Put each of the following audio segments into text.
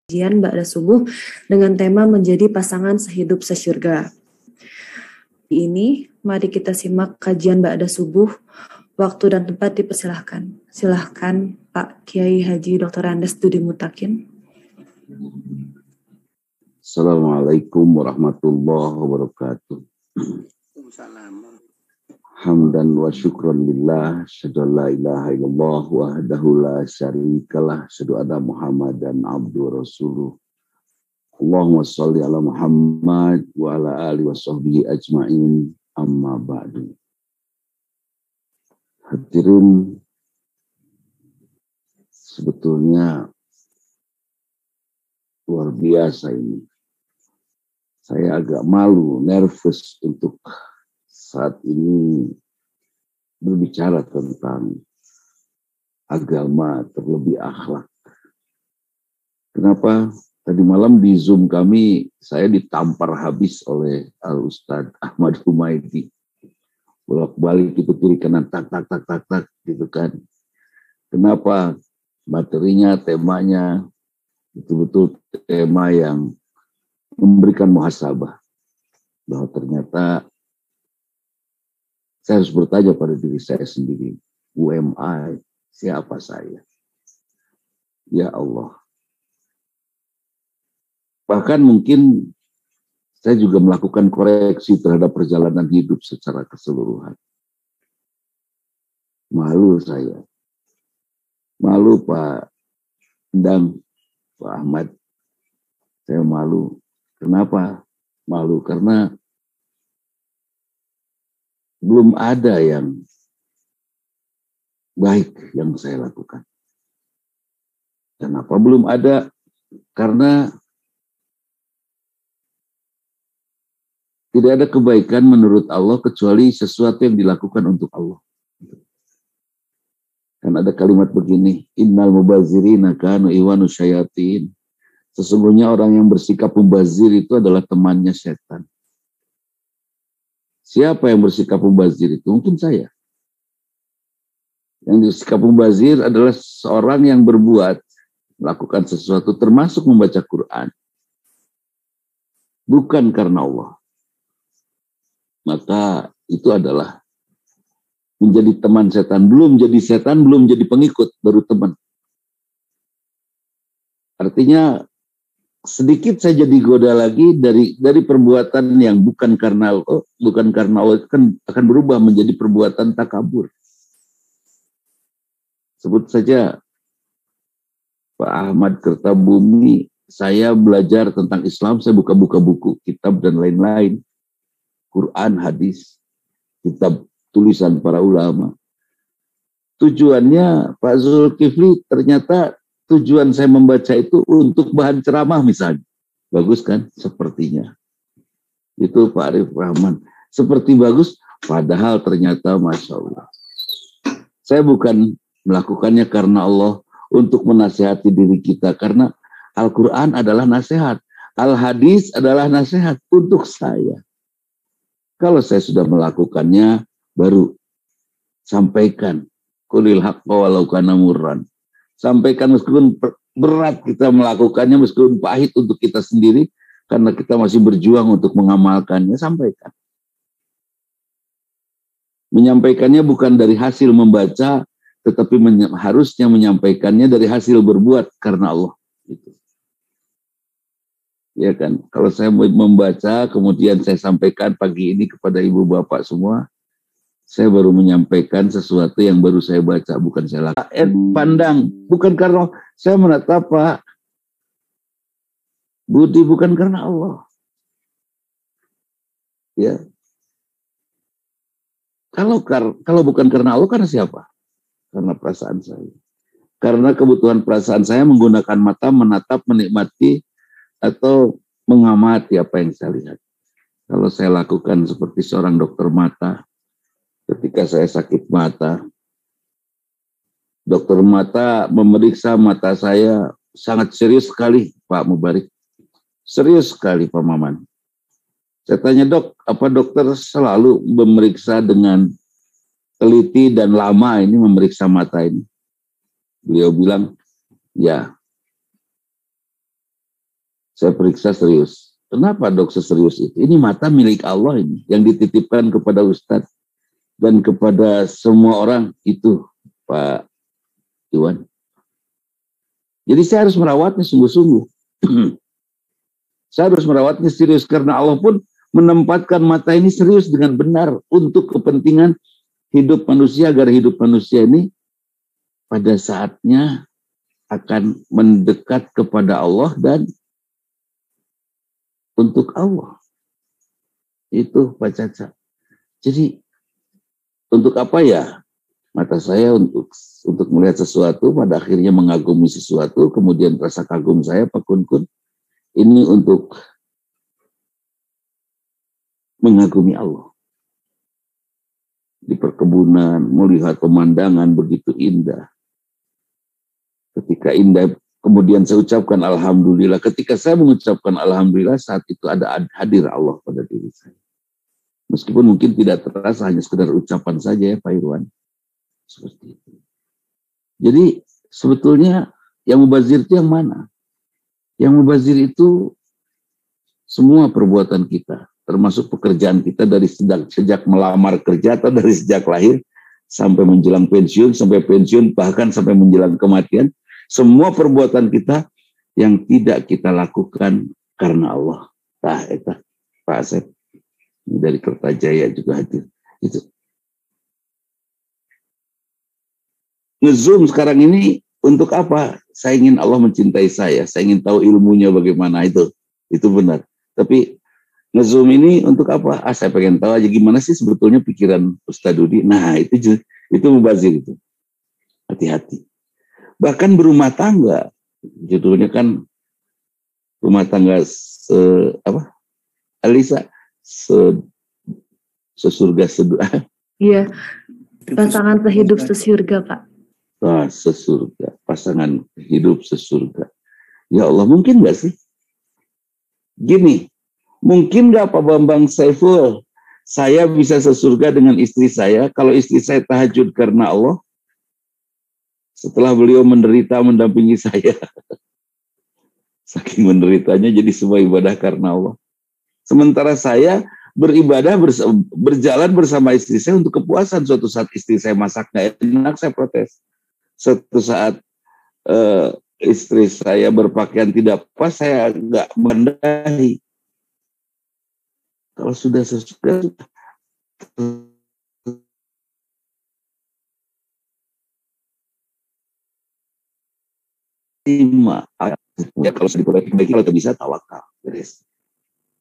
kajian Ba'da Subuh dengan tema menjadi pasangan sehidup sesyurga. Ini, mari kita simak kajian Ba'da Subuh. Waktu dan tempat dipersilahkan. Silahkan Pak Kiai Haji Dr. Andes Dudi Mutakin. Assalamualaikum warahmatullahi wabarakatuh. Hamdan wa syukran lillah, asyhadu an la ilaha illallah wahdahu la syarikalah, asyhadu anna Muhammadan abduhu rasuluh. Allahumma shalli ala Muhammad wa ala alihi wa sahbihi ajmain, amma ba'du. Hadirin, sebetulnya luar biasa ini. Saya agak malu, nervous untuk saat ini berbicara tentang agama, terlebih akhlak. Kenapa? Tadi malam di Zoom kami, saya ditampar habis oleh Al-Ustadz Ahmad Humaydi. Bolak-balik itu kiri kanan, tak, gitu kan. Kenapa? Materinya, temanya, betul-betul tema yang memberikan muhasabah. Bahwa ternyata saya harus bertanya pada diri saya sendiri, who am I? Siapa saya? Ya Allah. Bahkan mungkin saya juga melakukan koreksi terhadap perjalanan hidup secara keseluruhan. Malu saya. Malu Pak Endang, Pak Ahmad. Saya malu. Kenapa? Malu karena belum ada yang baik yang saya lakukan. Kenapa belum ada? Karena tidak ada kebaikan menurut Allah kecuali sesuatu yang dilakukan untuk Allah. Kan ada kalimat begini, innal mubazirina kanu iwanu syayatin. Sesungguhnya orang yang bersikap mubazir itu adalah temannya setan. Siapa yang bersikap mubazir itu? Mungkin saya. Yang bersikap mubazir adalah seorang yang berbuat, melakukan sesuatu termasuk membaca Quran. Bukan karena Allah. Maka itu adalah menjadi teman setan. Belum jadi setan, belum jadi pengikut, baru teman. Artinya sedikit saja digoda lagi dari perbuatan yang bukan karena Allah itu akan berubah menjadi perbuatan takabur. Sebut saja Pak Ahmad Kertabumi, saya belajar tentang Islam, saya buka-buka buku, kitab dan lain-lain. Quran, hadis, kitab tulisan para ulama. Tujuannya Pak Zulkifli ternyata tujuan saya membaca itu untuk bahan ceramah misalnya. Bagus kan? Sepertinya. Itu Pak Arif Rahman. Seperti bagus, padahal ternyata Masya Allah. Saya bukan melakukannya karena Allah untuk menasihati diri kita. Karena Al-Quran adalah nasihat. Al-Hadis adalah nasihat untuk saya. Kalau saya sudah melakukannya, baru sampaikan. Qulil haqqa walau kana murran. Sampaikan meskipun berat kita melakukannya, meskipun pahit untuk kita sendiri, karena kita masih berjuang untuk mengamalkannya, sampaikan. Menyampaikannya bukan dari hasil membaca, tetapi harusnya menyampaikannya dari hasil berbuat karena Allah. Gitu. Ya kan, kalau saya membaca, kemudian saya sampaikan pagi ini kepada ibu bapak semua, saya baru menyampaikan sesuatu yang baru saya baca, bukan saya lakukan. Pandang, bukan karena saya menatap Pak Budi, bukan karena Allah. Ya. Kalau bukan karena Allah, karena siapa? Karena perasaan saya. Karena kebutuhan perasaan saya menggunakan mata menatap, menikmati, atau mengamati apa yang saya lihat. Kalau saya lakukan seperti seorang dokter mata, ketika saya sakit mata, dokter mata memeriksa mata saya sangat serius sekali, Pak Mubarik. Serius sekali, Pak Maman. Saya tanya, Dok, apa dokter selalu memeriksa dengan teliti dan lama ini memeriksa mata ini? Beliau bilang, ya. Saya periksa serius. Kenapa dok seserius itu? Ini mata milik Allah ini, yang dititipkan kepada Ustadz dan kepada semua orang itu, Pak Iwan. Jadi saya harus merawatnya sungguh-sungguh. Saya harus merawatnya serius, karena Allah pun menempatkan mata ini serius dengan benar untuk kepentingan hidup manusia, agar hidup manusia ini pada saatnya akan mendekat kepada Allah dan untuk Allah. Itu Pak Caca. Jadi untuk apa ya mata saya untuk melihat sesuatu, pada akhirnya mengagumi sesuatu, kemudian rasa kagum saya Pak Kun ini untuk mengagumi Allah. Di perkebunan melihat pemandangan begitu indah. Ketika indah, kemudian saya ucapkan alhamdulillah. Ketika saya mengucapkan alhamdulillah, saat itu ada hadir Allah pada diri saya. Meskipun mungkin tidak terasa, hanya sekedar ucapan saja ya Pak Irwan. Seperti itu. Jadi sebetulnya yang mubazir itu yang mana? Yang mubazir itu semua perbuatan kita, termasuk pekerjaan kita dari sejak melamar kerja atau dari sejak lahir sampai menjelang pensiun, sampai pensiun, bahkan sampai menjelang kematian. Semua perbuatan kita yang tidak kita lakukan karena Allah. Nah, itu Pak Asep dari Kertajaya juga hadir. Itu. Nge-zoom sekarang ini untuk apa? Saya ingin Allah mencintai saya ingin tahu ilmunya bagaimana itu benar. Tapi nge-zoom ini untuk apa? Saya pengen tahu aja gimana sih sebetulnya pikiran Ustadz Dudi. Nah, itu mubazir itu. Hati-hati. Bahkan berumah tangga, judulnya kan rumah tangga Alisa sesurga sedua. Iya, pasangan sehidup sesurga Pak. Wah, sesurga, pasangan hidup sesurga. Ya Allah, mungkin nggak sih? Gini, mungkin nggak Pak Bambang Saiful, saya bisa sesurga dengan istri saya kalau istri saya tahajud karena Allah? Setelah beliau menderita mendampingi saya. Saking menderitanya jadi semua ibadah karena Allah. Sementara saya beribadah berjalan bersama istri saya untuk kepuasan. Suatu saat istri saya masak gak enak, saya protes. Suatu saat istri saya berpakaian tidak pas, saya gak mendahi. Kalau sudah sesudah, ya kalau diperbaiki, kalau bisa tawakal.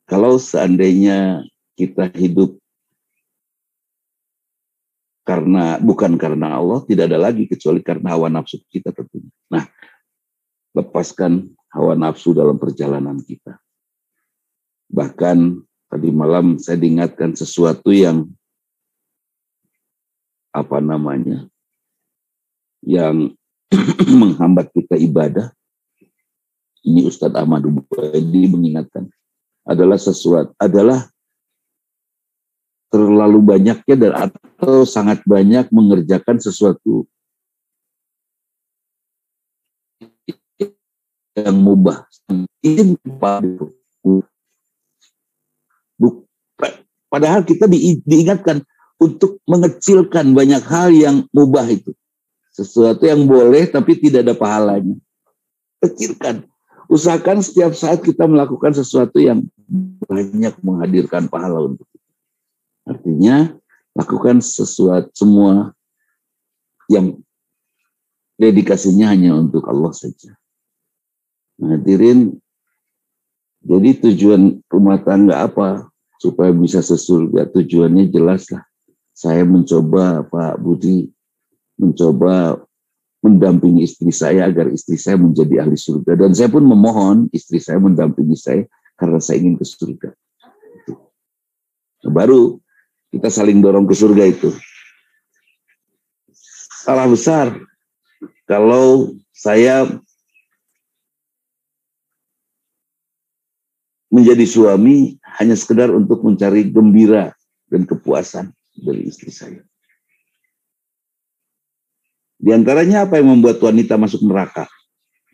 Kalau seandainya kita hidup bukan karena Allah, tidak ada lagi kecuali karena hawa nafsu kita tentunya. Nah, lepaskan hawa nafsu dalam perjalanan kita. Bahkan tadi malam saya diingatkan sesuatu yang yang menghambat kita ibadah. Ini Ustadz Ahmad Ubaidi mengingatkan, adalah terlalu banyaknya atau sangat banyak mengerjakan sesuatu yang mubah. Padahal kita diingatkan untuk mengecilkan banyak hal yang mubah itu. Sesuatu yang boleh tapi tidak ada pahalanya. Kecilkan. Usahakan setiap saat kita melakukan sesuatu yang banyak menghadirkan pahala untuk kita. Artinya, lakukan sesuatu semua yang dedikasinya hanya untuk Allah saja. Nah, hadirin, jadi tujuan rumah tangga apa? Supaya bisa sesurga, tujuannya jelas lah. Saya mencoba, Pak Budi, mencoba mendampingi istri saya agar istri saya menjadi ahli surga. Dan saya pun memohon istri saya mendampingi saya karena saya ingin ke surga. Nah, baru kita saling dorong ke surga itu. Salah besar kalau saya menjadi suami hanya sekedar untuk mencari gembira dan kepuasan dari istri saya. Di antaranya apa yang membuat wanita masuk neraka?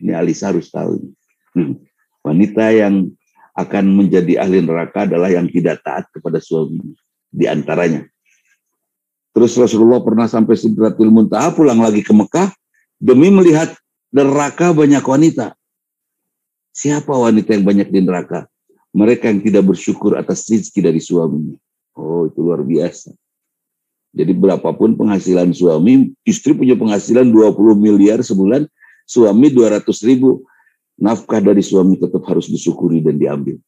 Ini Alisa harus tahu. Wanita yang akan menjadi ahli neraka adalah yang tidak taat kepada suaminya. Di antaranya. Terus Rasulullah pernah sampai Sidratul Muntaha, pulang lagi ke Mekah demi melihat neraka banyak wanita. Siapa wanita yang banyak di neraka? Mereka yang tidak bersyukur atas rezeki dari suaminya. Oh, itu luar biasa. Jadi berapapun penghasilan suami, istri punya penghasilan 20 miliar sebulan, suami 200.000. Nafkah dari suami tetap harus disyukuri dan diambil.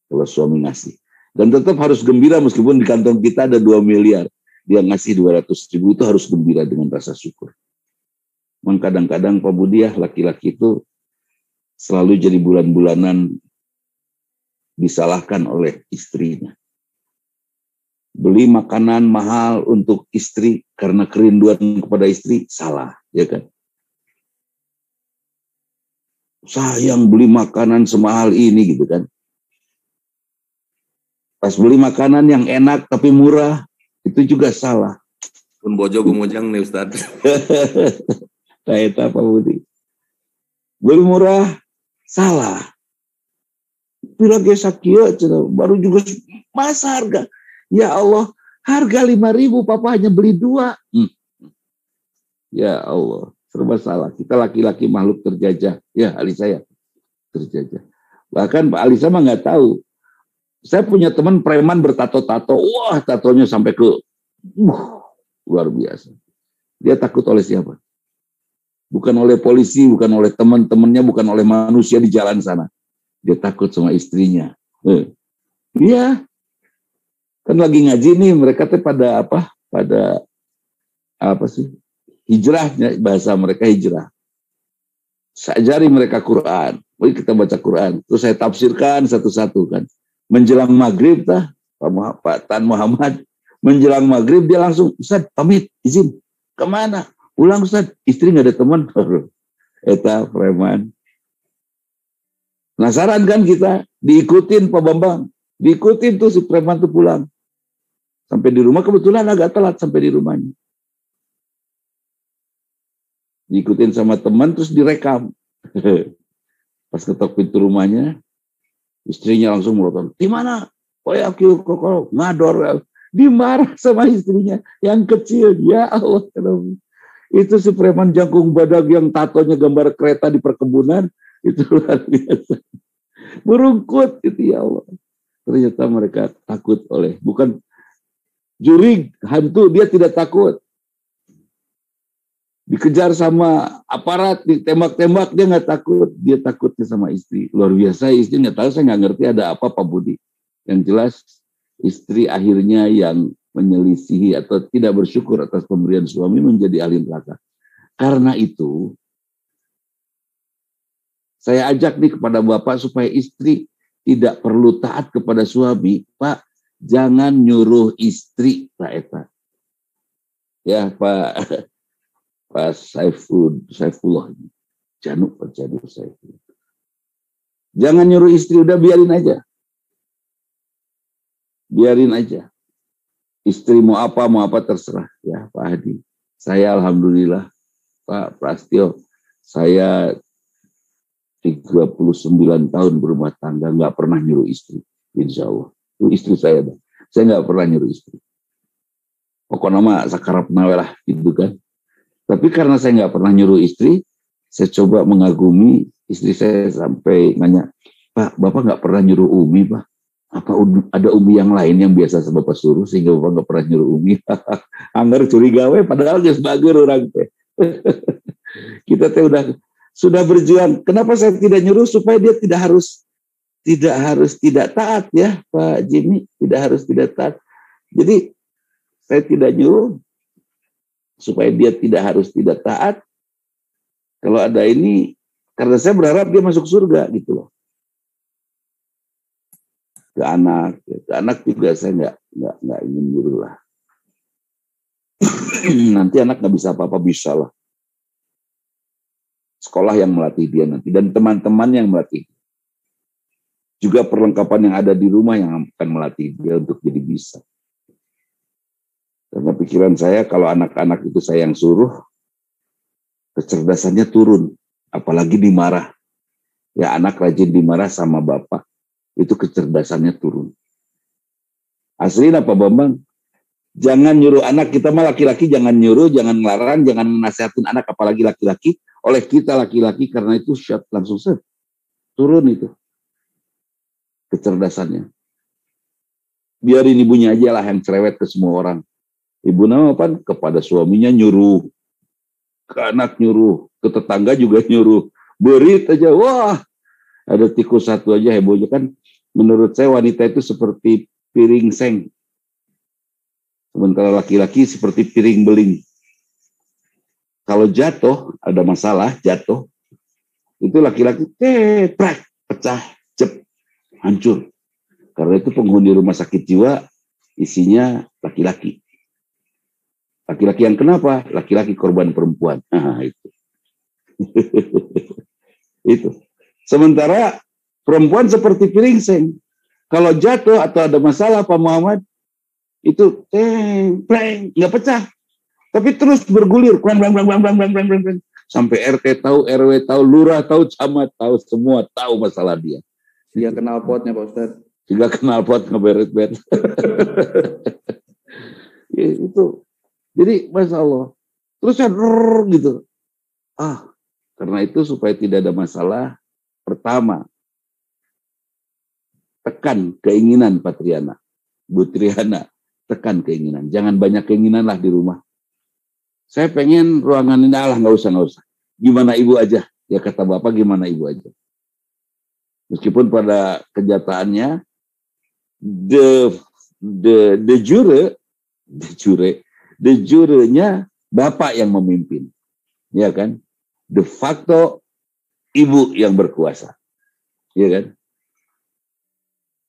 Kalau suami ngasih. Dan tetap harus gembira meskipun di kantong kita ada 2 miliar. Dia ngasih 200.000, itu harus gembira dengan rasa syukur. Kadang-kadang Pak Budi, laki-laki itu selalu jadi bulan-bulanan disalahkan oleh istrinya. Beli makanan mahal untuk istri karena kerinduan kepada istri, salah, ya kan? Sayang beli makanan semahal ini gitu kan. Pas beli makanan yang enak tapi murah, itu juga salah. Pun bojo gumujang nih Ustaz. Kayak apa Budi? Beli murah, salah. Bila gesak kia, baru juga masa harga. Ya Allah, harga 5.000, papa hanya beli 2. Ya Allah, serba salah. Kita laki-laki makhluk terjajah. Ya, Alisa ya, terjajah. Bahkan Pak Alisa mah nggak tahu. Saya punya teman preman bertato-tato. Wah, tatonya sampai ke luar biasa. Dia takut oleh siapa? Bukan oleh polisi, bukan oleh teman-temannya, bukan oleh manusia di jalan sana. Dia takut sama istrinya. Iya. Kan lagi ngaji nih, mereka tuh pada apa? Pada apa sih? Hijrah, bahasa mereka hijrah. Saya ajari mereka Quran. Mari kita baca Quran. Terus saya tafsirkan satu-satu kan. Menjelang maghrib Pak Tan Muhammad, menjelang maghrib dia langsung, Ustaz pamit, izin. Kemana? Pulang Ustaz, istri nggak ada teman. Eta preman. Penasaran kan kita? Diikutin Pak Bambang. Diikutin tuh si preman tuh pulang. Sampai di rumah kebetulan agak telat sampai di rumahnya. Diikutin sama teman terus direkam. Pas ketok pintu rumahnya, istrinya langsung melotot. Di mana? Oh ya, kok ngador. Dimarah sama istrinya yang kecil. Ya Allah. Itu si preman jangkung badak yang tatonya gambar kereta di perkebunan. Itu luar biasa. Berungkut itu ya Allah. Ternyata mereka takut oleh, bukan jurig, hantu, dia tidak takut. Dikejar sama aparat, ditembak-tembak, dia nggak takut. Dia takutnya sama istri. Luar biasa, istri nggak tahu, saya nggak ngerti ada apa Pak Budi. Yang jelas, istri akhirnya yang menyelisihi atau tidak bersyukur atas pemberian suami menjadi ahli neraka. Karena itu, saya ajak nih kepada Bapak supaya istri tidak perlu taat kepada suami. Pak, jangan nyuruh istri, Pak Eta. Ya, Pak Saifullah. Jangan Saifullah. Jangan nyuruh istri, udah biarin aja. Biarin aja. Istri mau apa terserah. Ya, Pak Hadi. Saya alhamdulillah, Pak Prastio, saya 39 tahun berumah tangga, nggak pernah nyuruh istri. Insya Allah. Itu istri saya. Saya nggak pernah nyuruh istri. Pokoknya mah sakarap nawelah gitu kan. Tapi karena saya nggak pernah nyuruh istri, saya coba mengagumi istri saya sampai nanya, Pak, Bapak nggak pernah nyuruh Umi, Pak? Apa ada Umi yang lain yang biasa Bapak suruh sehingga Bapak nggak pernah nyuruh Umi? Anggar curiga we, padahal geus bager orang teh. Kita teh sudah berjuang. Kenapa saya tidak nyuruh? Supaya dia tidak harus tidak taat ya Pak Jimmy, tidak harus tidak taat. Jadi saya tidak nyuruh supaya dia tidak harus tidak taat. Kalau ada ini, karena saya berharap dia masuk surga gitu loh. Ke anak juga saya nggak ingin nyuruh lah. Nanti anak nggak bisa apa-apa, bisa lah. Sekolah yang melatih dia nanti dan teman-teman yang melatih. Juga perlengkapan yang ada di rumah yang akan melatih dia untuk jadi bisa. Karena pikiran saya kalau anak-anak itu saya yang suruh, kecerdasannya turun, apalagi dimarah. Ya anak rajin dimarah sama bapak, itu kecerdasannya turun. Asli apa Bambang? Jangan nyuruh anak, kita mah laki-laki jangan nyuruh, jangan ngelarang, jangan nasihatin anak, apalagi laki-laki. Oleh kita laki-laki, karena itu shot langsung set. Turun itu kecerdasannya. Biarin ibunya aja lah yang cerewet ke semua orang. Ibu nama apa? Kepada suaminya nyuruh, ke anak nyuruh, ke tetangga juga nyuruh. Berit aja, wah ada tikus satu aja hebohnya kan. Menurut saya wanita itu seperti piring seng. Sementara laki-laki seperti piring beling. Kalau jatuh, ada masalah, jatuh. Itu laki-laki, prak, pecah, cep, hancur. Karena itu penghuni rumah sakit jiwa, isinya laki-laki. Laki-laki yang kenapa? Laki-laki korban perempuan. Nah, itu. Itu. Sementara perempuan seperti piring seng. Kalau jatuh atau ada masalah Pak Muhammad, itu nggak pecah. Tapi terus bergulir. Sampai RT tahu, RW tahu, lurah tahu, camat tahu, semua tahu masalah dia. Dia kenal potnya Pak Ustadz. Juga kenal pot ngeberet-beret. Ya, itu. Jadi Masya Allah. Terus ya gitu. Karena itu supaya tidak ada masalah, pertama, tekan keinginan Pak Triana, Bu Triana, tekan keinginan. Jangan banyak keinginan lah di rumah. Saya pengen ruangan ini, nggak usah. Gimana ibu aja. Ya kata bapak, gimana ibu aja. Meskipun pada kenyataannya, de jure-nya bapak yang memimpin. Ya kan? De facto ibu yang berkuasa. Ya kan?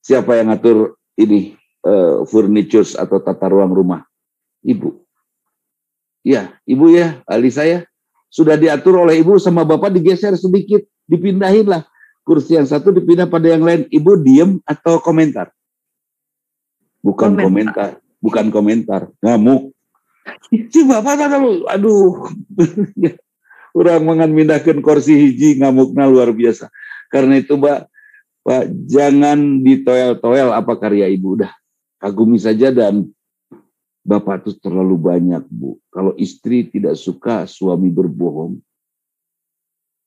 Siapa yang ngatur ini furniture atau tata ruang rumah? Ibu. Ya, ibu ya, ahli saya. Sudah diatur oleh ibu sama bapak, digeser sedikit, dipindahin lah. Kursi yang satu dipindah pada yang lain. Ibu diem atau komentar? Bukan komentar. Bukan komentar. Ngamuk. Si bapak aduh. Orang mangan mindahkan kursi hiji ngamukna luar biasa. Karena itu Pak, jangan ditoel-toel apa karya ibu. Udah kagumi saja. Dan bapak itu terlalu banyak Bu. Kalau istri tidak suka suami berbohong,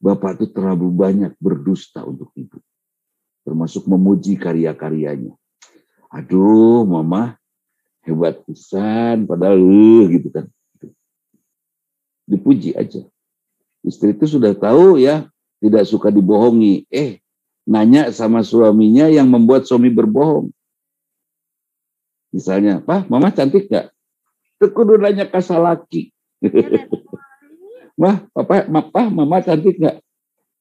bapak itu terlalu banyak berdusta untuk ibu. Termasuk memuji karya-karyanya. Aduh mama hebat pisan. Padahal gitu kan. Dipuji aja. Istri itu sudah tahu ya, tidak suka dibohongi. Nanya sama suaminya yang membuat suami berbohong. Misalnya, Pak, mama cantik gak? Kudu nanya kasalaki. Papa, mama cantik gak?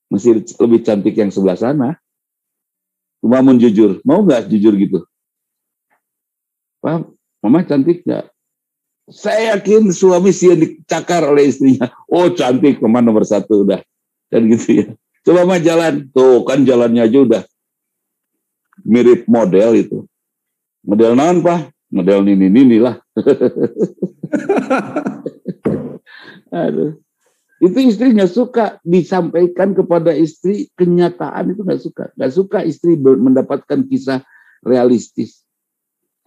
Masih lebih cantik yang sebelah sana. Cuma mau jujur, mau gak jujur gitu? Pak, mama cantik gak? Saya yakin suami sih dicakar oleh istrinya. Oh cantik, mama nomor 1 udah. Dan gitu ya. Coba mah jalan. Tuh kan jalannya aja udah mirip model itu. Model naon Pak? Model nini lah. Aduh. Itu istri nggak suka disampaikan kepada istri kenyataan, itu nggak suka. Nggak suka istri mendapatkan kisah realistis.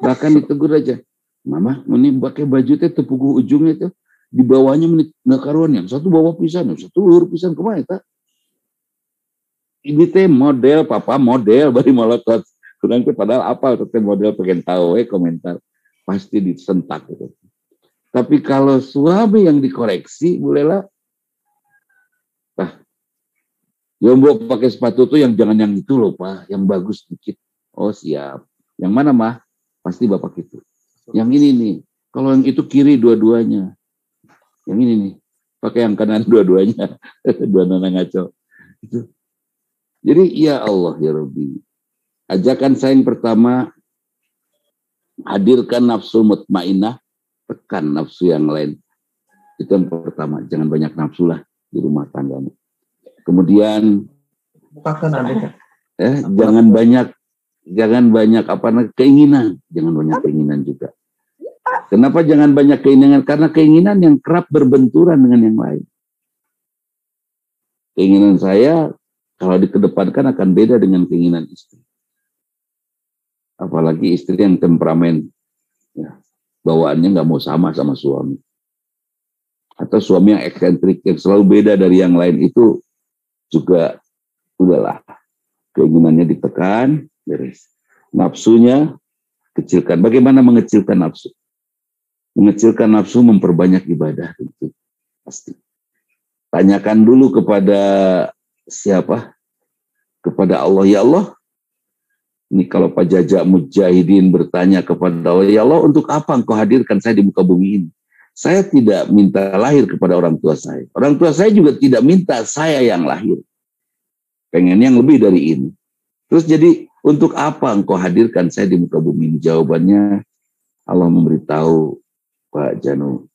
Bahkan ditegur aja. Mama, ini pakai baju teh tepugu ujungnya tuh di bawahnya nakaruan yang satu bawah pisan, yang satu luhur pisan kemana tak? Ini teh model, papa model bari molotot. Kurang padahal apa teh model pengen tahu komentar pasti disentak gitu. Tapi kalau suami yang dikoreksi, bolehlah. Mbok pakai sepatu tuh yang jangan yang itu loh Pak, yang bagus dikit. Oh siap. Yang mana mah? Pasti bapak itu. Yang ini nih, kalau yang itu kiri dua-duanya. Yang ini nih, pakai yang kanan dua-duanya. Dua nana ngaco. Itu. Jadi ya Allah ya Rabbi. Ajakan saya yang pertama, hadirkan nafsu mutmainah, tekan nafsu yang lain. Itu yang pertama, jangan banyak nafsu lah di rumah tangganya. Kemudian jangan banyak keinginan, jangan banyak keinginan juga. Kenapa jangan banyak keinginan? Karena keinginan yang kerap berbenturan dengan yang lain. Keinginan saya Kalau dikedepankan akan beda dengan keinginan istri. Apalagi istri yang temperamen, ya, bawaannya nggak mau sama suami. Atau suami yang eksentrik, yang selalu beda dari yang lain, itu juga udahlah. Keinginannya ditekan, beres. Nafsunya kecilkan. Bagaimana mengecilkan nafsu? Mengecilkan nafsu memperbanyak ibadah, tentu pasti. Tanyakan dulu kepada siapa? Kepada Allah. Ya Allah, ini kalau Pak Jajak Mujahidin bertanya kepada Allah, ya Allah, untuk apa engkau hadirkan saya di muka bumi ini? Saya tidak minta lahir kepada orang tua saya. Orang tua saya juga tidak minta saya yang lahir. Pengen yang lebih dari ini. Terus jadi, untuk apa engkau hadirkan saya di muka bumi ini? Jawabannya, Allah memberitahu Pak Janu,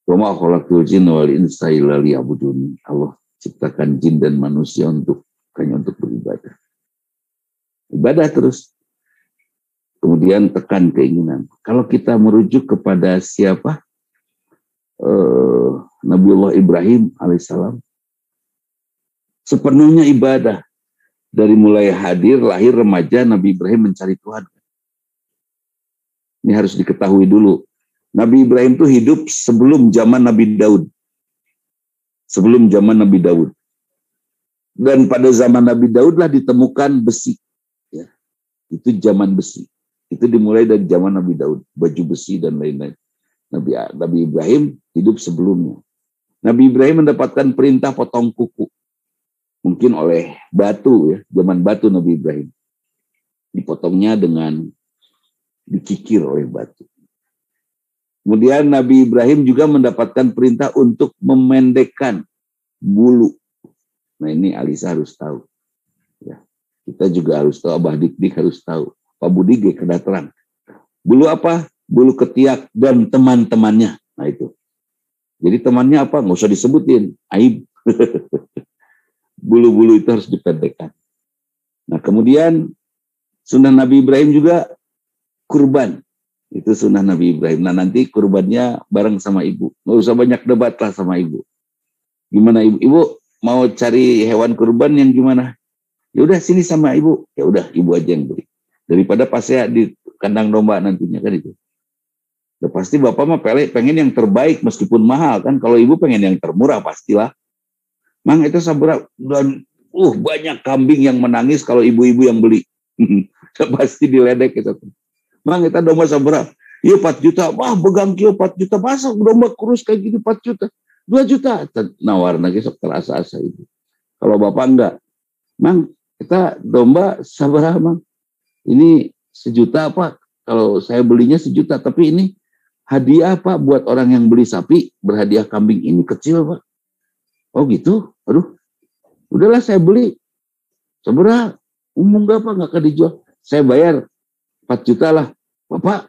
wa ma khalaqtul jinna wal insa illa liya'budun. Allah ciptakan jin dan manusia hanya untuk beribadah. Ibadah terus. Kemudian tekan keinginan. Kalau kita merujuk kepada siapa? Nabiullah Ibrahim alaihissalam. Sepenuhnya ibadah. Dari mulai hadir, lahir, remaja, Nabi Ibrahim mencari Tuhan. Ini harus diketahui dulu. Nabi Ibrahim itu hidup sebelum zaman Nabi Daud. Sebelum zaman Nabi Daud. Dan pada zaman Nabi Daud lah ditemukan besi. Ya. Itu zaman besi. Itu dimulai dari zaman Nabi Daud. Baju besi dan lain-lain. Nabi Ibrahim hidup sebelumnya. Nabi Ibrahim mendapatkan perintah potong kuku. Mungkin oleh batu, ya, zaman batu Nabi Ibrahim. Dipotongnya dengan dikikir oleh batu. Kemudian Nabi Ibrahim juga mendapatkan perintah untuk memendekkan bulu. Nah, ini Alisa harus tahu. Ya, kita juga harus tahu, Abah Dik harus tahu. Pak Budi kena terang. Bulu apa? Bulu ketiak dan teman-temannya. Nah itu. Jadi temannya apa? Nggak usah disebutin. Aib. Bulu-bulu itu harus dipendekkan. Nah kemudian sunnah Nabi Ibrahim juga kurban. Itu sunnah Nabi Ibrahim. Nah nanti kurbannya bareng sama ibu. Nggak usah banyak debat lah sama ibu. Gimana ibu? Ibu mau cari hewan kurban yang gimana? Ya udah sini sama ibu. Ya udah ibu aja yang beli. Daripada pas saya di kandang domba nantinya kan itu. Udah pasti bapak mah pengen yang terbaik meskipun mahal kan. Kalau ibu pengen yang termurah pastilah. Mang itu sabra dan banyak kambing yang menangis kalau ibu-ibu yang beli. Pasti diledek itu. Mang kita domba sabra. Iya 4 juta. Wah begang kio 4 juta. Masa domba kurus kayak gini 4 juta. 2 juta. Nawar lagi sok terasa-asa itu. Kalau bapak enggak. Mang kita domba sabra mang. Ini 1 juta apa? Kalau saya belinya 1 juta. Tapi ini hadiah apa buat orang yang beli sapi. Berhadiah kambing ini kecil pak. Oh gitu? Aduh, udahlah saya beli. Seberapa? Umum gak apa? Gak akan dijual. Saya bayar 4 juta lah. Bapak,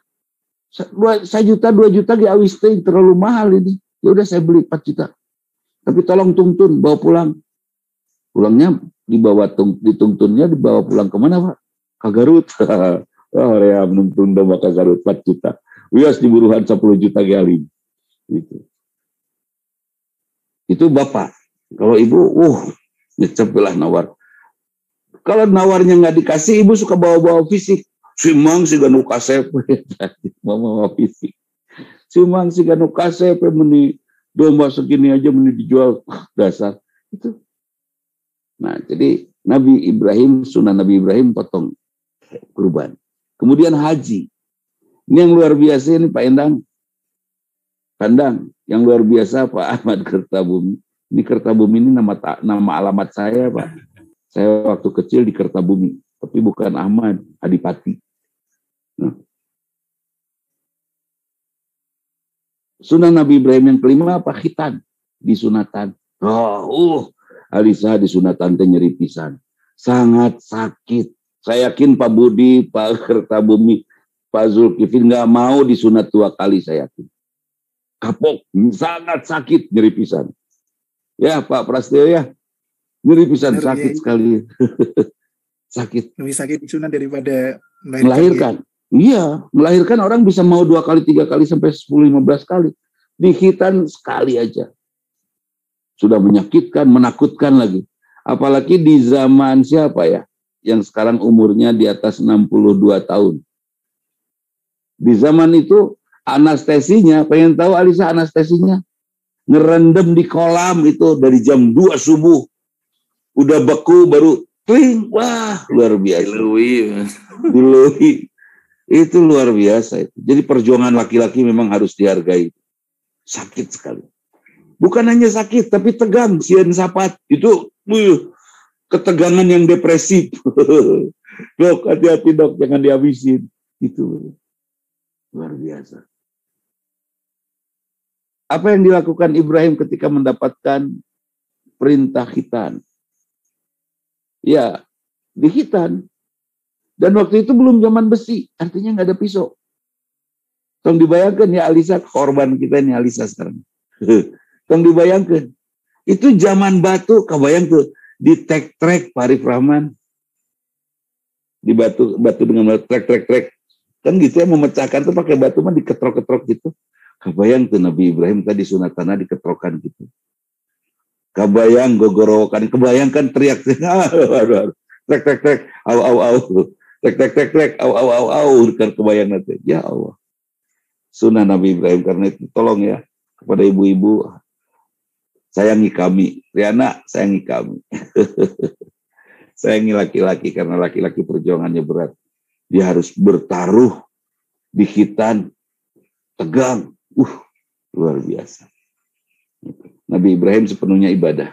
1 juta, 2 juta gak awis terlalu mahal ini. Ya udah saya beli 4 juta. Tapi tolong tuntun, bawa pulang. Pulangnya ditungtunnya dibawa pulang kemana Pak? Ke Garut. Oh ya, menuntun domba ke Garut 4 juta. Wias diburuhan 10 juta galing. Gitu. Itu bapak. Kalau ibu, nyecepelah nawar. Kalau nawarnya nggak dikasih, ibu suka bawa-bawa fisik. Simang si ganu kasep. Mama fisik. Simang si ganu kasep. Meni domba segini aja meni dijual. Dasar. Itu. Nah, jadi Nabi Ibrahim, sunnah Nabi Ibrahim potong kurban. Kemudian haji. Ini yang luar biasa ini Pak Endang. Pandang. Yang luar biasa Pak Ahmad Kertabumi. Ini Kertabumi ini nama alamat saya Pak. Saya waktu kecil di Kertabumi. Tapi bukan Ahmad, Adipati. Nah. Sunnah Nabi Ibrahim yang kelima apa? Khitan. Disunatan. Alisa disunatan nyeri pisan. Sangat sakit. Saya yakin Pak Budi, Pak Kertabumi, Pak Zulkifli nggak mau disunat 2 kali saya yakin. Kapok, sangat sakit, nyeri pisan. Ya Pak Prasetyo ya, nyeri pisan, sakit sekali. Sakit. Lebih sakit disunat daripada melahirkan. Iya, melahirkan orang bisa mau 2 kali, 3 kali, sampai 10-15 kali. Di khitan sekali aja. Sudah menyakitkan, menakutkan lagi. Apalagi di zaman siapa ya? Yang sekarang umurnya di atas 62 tahun. Di zaman itu anestesinya, pengen tahu Alisa anestesinya? Ngerendam di kolam itu dari jam 2 subuh. Udah beku baru kling. Wah, luar biasa. Dilui. Itu luar biasa. Jadi perjuangan laki-laki memang harus dihargai. Sakit sekali. Bukan hanya sakit, tapi tegang. Sian sapat. Itu ketegangan yang depresif. Dok, hati-hati dok, jangan dihabisin. Itu luar biasa. Apa yang dilakukan Ibrahim ketika mendapatkan perintah khitan? Ya, di khitan. Dan waktu itu belum zaman besi, artinya nggak ada pisau. Tolong dibayangkan ya Alisa, korban kita ini Alisa sekarang. Tolong dibayangkan. Itu zaman batu, kebayang tuh, di trek-trek Pak Arif Rahman. Di batu dengan trek. Kan gitu ya, memecahkan tuh pakai batu mah diketrok-ketrok gitu. Kebayang tuh Nabi Ibrahim tadi sunat tanah diketrokan gitu. Kebayang gogorokan, kebayangkan teriak, trek, au, trek, au, kan kebayang nanti. Ya Allah. Sunnah Nabi Ibrahim, karena itu tolong ya, kepada ibu-ibu, sayangi kami. Riana, sayangi kami. Sayangi laki-laki, karena laki-laki perjuangannya berat. Dia harus bertaruh di khitan, tegang. Luar biasa. Nabi Ibrahim sepenuhnya ibadah.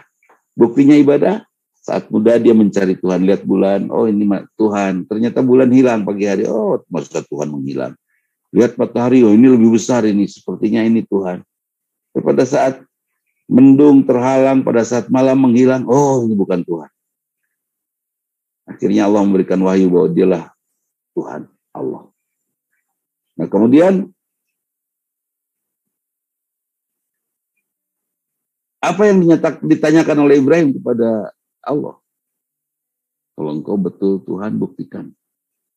Buktinya ibadah, saat muda dia mencari Tuhan. Lihat bulan, oh ini Tuhan. Ternyata bulan hilang pagi hari. Oh, maksudnya Tuhan menghilang. Lihat matahari, oh ini lebih besar ini. Sepertinya ini Tuhan. Dan pada saat mendung terhalang, pada saat malam menghilang, oh ini bukan Tuhan. Akhirnya Allah memberikan wahyu bahwa dialah Tuhan, Allah. Nah kemudian, apa yang ditanyakan oleh Ibrahim kepada Allah? Kalau engkau betul Tuhan, buktikan.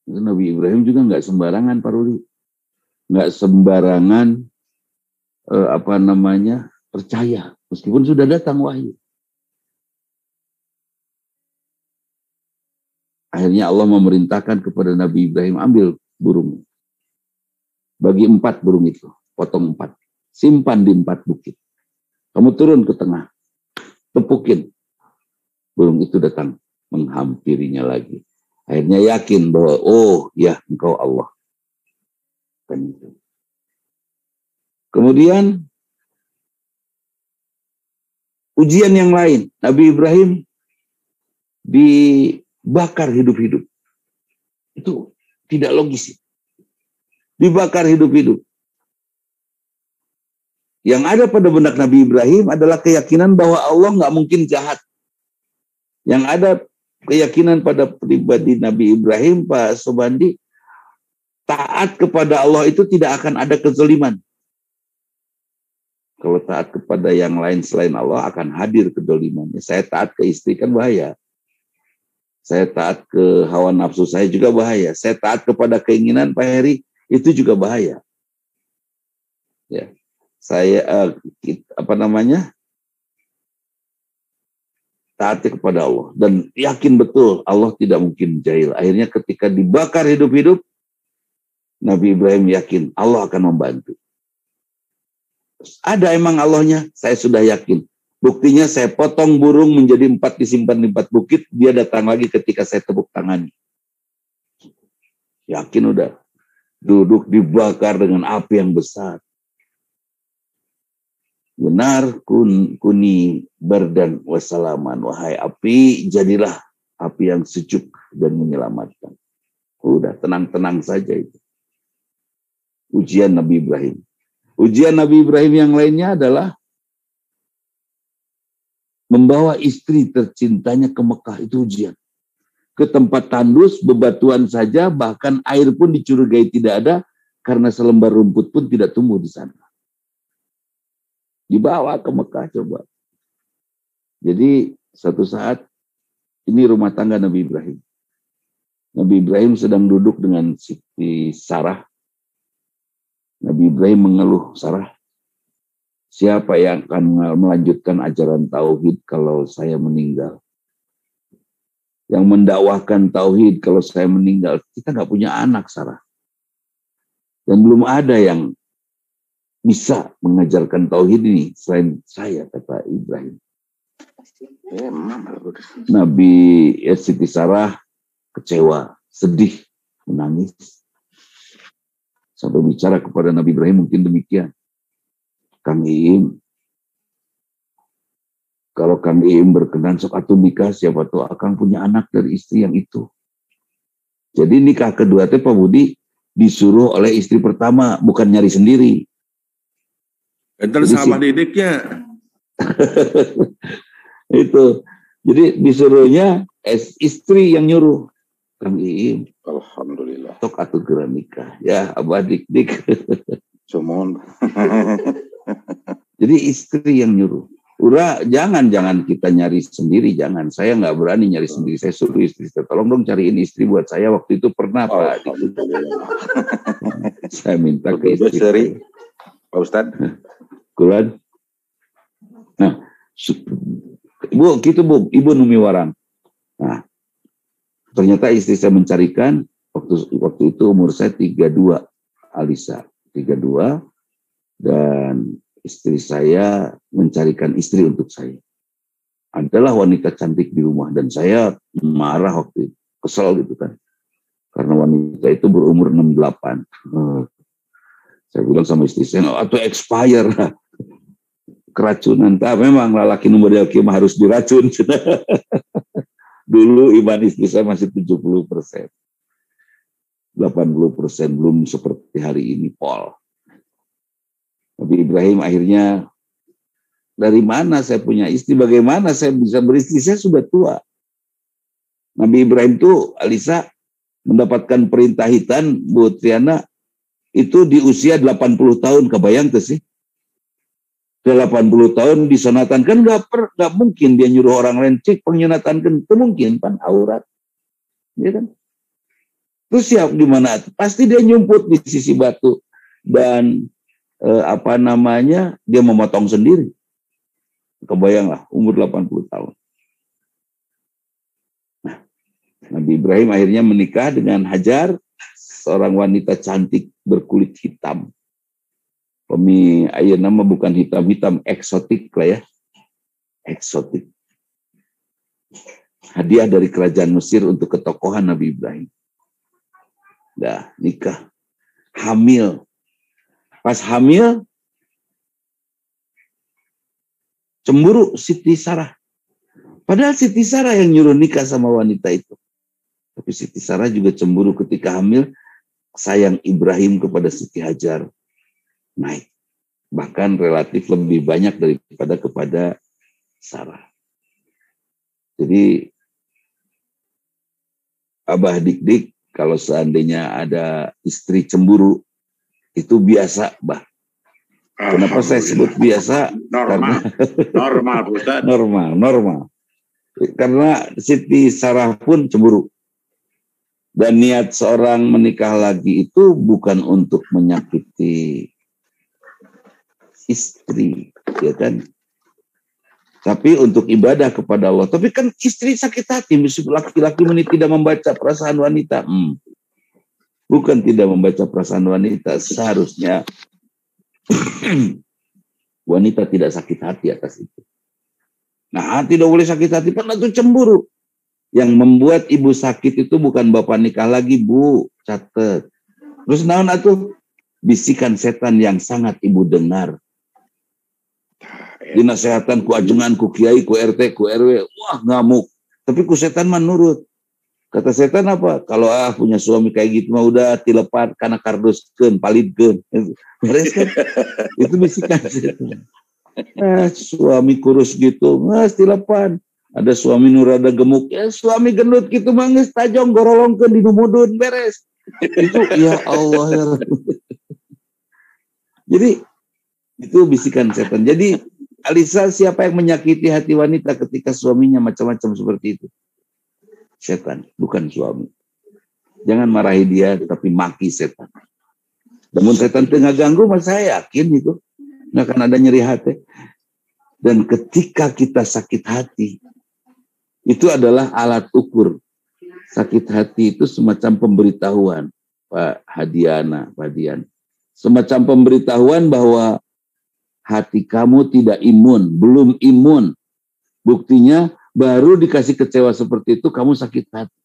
Nabi Ibrahim juga nggak sembarangan, Pak Ruli. Nggak sembarangan, percaya. Meskipun sudah datang wahyu. Akhirnya Allah memerintahkan kepada Nabi Ibrahim, ambil burung. Bagi 4 burung itu, potong 4. Simpan di 4 bukit. Kamu turun ke tengah, tepukin. Burung itu datang menghampirinya lagi. Akhirnya yakin bahwa, oh ya engkau Allah. Dan itu. Kemudian, ujian yang lain. Nabi Ibrahim dibakar hidup-hidup. Itu tidak logis. Dibakar hidup-hidup. Yang ada pada benak Nabi Ibrahim adalah keyakinan bahwa Allah nggak mungkin jahat. Yang ada keyakinan pada pribadi Nabi Ibrahim, Pak Sobandi, taat kepada Allah itu tidak akan ada kezaliman. Kalau taat kepada yang lain selain Allah akan hadir kezalimannya. Saya taat ke istri kan bahaya. Saya taat ke hawa nafsu saya juga bahaya. Saya taat kepada keinginan Pak Heri itu juga bahaya. Ya. Saya taati kepada Allah dan yakin betul Allah tidak mungkin jahil. Akhirnya ketika dibakar hidup-hidup, Nabi Ibrahim yakin Allah akan membantu. Ada emang Allahnya, saya sudah yakin. Buktinya saya potong burung menjadi 4, disimpan di 4 bukit, dia datang lagi ketika saya tepuk tangan. Yakin udah. Duduk dibakar dengan api yang besar. Benar kuni bardan wassalaman. Wahai api, jadilah api yang sejuk dan menyelamatkan. Udah tenang-tenang saja itu. Ujian Nabi Ibrahim. Ujian Nabi Ibrahim yang lainnya adalah membawa istri tercintanya ke Mekah. Itu ujian. Ke tempat tandus, bebatuan saja, bahkan air pun dicurigai tidak ada, karena selembar rumput pun tidak tumbuh di sana. Dibawa ke Mekah coba. Jadi suatu saat ini rumah tangga Nabi Ibrahim. Nabi Ibrahim sedang duduk dengan Siti Sarah. Nabi Ibrahim mengeluh, Sarah, siapa yang akan melanjutkan ajaran tauhid kalau saya meninggal? yang mendakwahkan tauhid. Kalau saya meninggal, kita nggak punya anak, Sarah. Dan belum ada yang bisa mengajarkan tauhid ini selain saya, kata Ibrahim. Nabi Siti Sarah kecewa, sedih, menangis. Sampai bicara kepada Nabi Ibrahim mungkin demikian. Kang Iim, kalau Kang Iim berkenan sok atuh nikah, siapa tahu Akang punya anak dari istri yang itu. Jadi nikah kedua teh Pak Budi disuruh oleh istri pertama, bukan nyari sendiri. Entar sama didiknya. Itu. Jadi disuruhnya istri yang nyuruh. Kang Iim. Alhamdulillah. Sok atuh geura nikah. Ya, abah dik-dik. Cuman. Jadi istri yang nyuruh. Udah jangan kita nyari sendiri, jangan. Saya nggak berani nyari sendiri. Saya suruh istri, tolong dong cariin istri buat saya. Waktu itu pernah Pak. Saya minta ke istri. Pak Ustadz. Kulan. Nah, Bu, gitu Bu, Ibu Numi Warang. Nah, ternyata istri saya mencarikan waktu itu umur saya 32, Alisa 32, dan istri saya mencarikan istri untuk saya. Adalah wanita cantik di rumah dan saya marah waktu itu, kesel gitu kan. Karena wanita itu berumur 68. Saya bilang sama istri saya, atau expire. Keracunan. Memang lelaki nomor kiamah harus diracun. Dulu iman istri saya masih 70%. 80% belum seperti hari ini, Pol. Nabi Ibrahim akhirnya, dari mana saya punya istri, bagaimana saya bisa beristri, saya sudah tua. Nabi Ibrahim itu, Alisa, mendapatkan perintah hitan, Bu Triana, itu di usia 80 tahun, kebayang tuh sih? 80 tahun disunatan, kan nggak mungkin dia nyuruh orang lain cek penyunatan, kan itu mungkin kan aurat, ya kan? Terus siap di mana? Pasti dia nyumput di sisi batu dan dia memotong sendiri. Kebayanglah umur 80 tahun. Nah, Nabi Ibrahim akhirnya menikah dengan Hajar, seorang wanita cantik berkulit hitam. Ayah nama bukan hitam-hitam, eksotik lah ya. Eksotik. Hadiah dari kerajaan Mesir untuk ketokohan Nabi Ibrahim. Dah, nikah. Hamil. Pas hamil, cemburu Siti Sarah. Padahal Siti Sarah yang nyuruh nikah sama wanita itu. Tapi Siti Sarah juga cemburu ketika hamil, sayang Ibrahim kepada Siti Hajar naik. Bahkan relatif lebih banyak daripada kepada Sarah. Jadi Abah dik-dik, kalau seandainya ada istri cemburu, itu biasa, Bah. Kenapa saya sebut biasa? Normal. Karena Siti Sarah pun cemburu. Dan niat seorang menikah lagi itu bukan untuk menyakiti istri, ya kan? Tapi untuk ibadah kepada Allah. Tapi kan istri sakit hati, laki-laki ini tidak membaca perasaan wanita. Bukan tidak membaca perasaan wanita, seharusnya wanita tidak sakit hati atas itu. Nah, tidak boleh sakit hati, karena itu cemburu. Yang membuat ibu sakit itu bukan bapak nikah lagi, Bu, catat. Terus naon atuh? Bisikan setan yang sangat ibu dengar. Dinasehatan ku ajengan, ku kiai, ku RT, ku RW, wah ngamuk. Tapi ku setan mah nurut. Kata setan apa? Kalau punya suami kayak gitu mah udah tilepan karena karduskeun, palidkeun. Beres kan? Itu bisikan setan. Suami kurus gitu, tilepan. Ada suami nurada gemuk, ya suami gendut gitu mah geus tajong gorolongkeun di numudun, beres. Itu ya Allah ya. Jadi itu bisikan setan. Jadi Alisa, siapa yang menyakiti hati wanita ketika suaminya macam-macam seperti itu? Setan, bukan suami. Jangan marahi dia, tapi maki setan. Namun setan tengah ganggu, saya yakin itu nggak akan ada nyeri hati. Dan ketika kita sakit hati, itu adalah alat ukur Sakit hati itu semacam pemberitahuan, Pak Hadiana, Pak Dian. Semacam pemberitahuan bahwa hati kamu tidak imun, belum imun. Buktinya baru dikasih kecewa seperti itu, kamu sakit hati.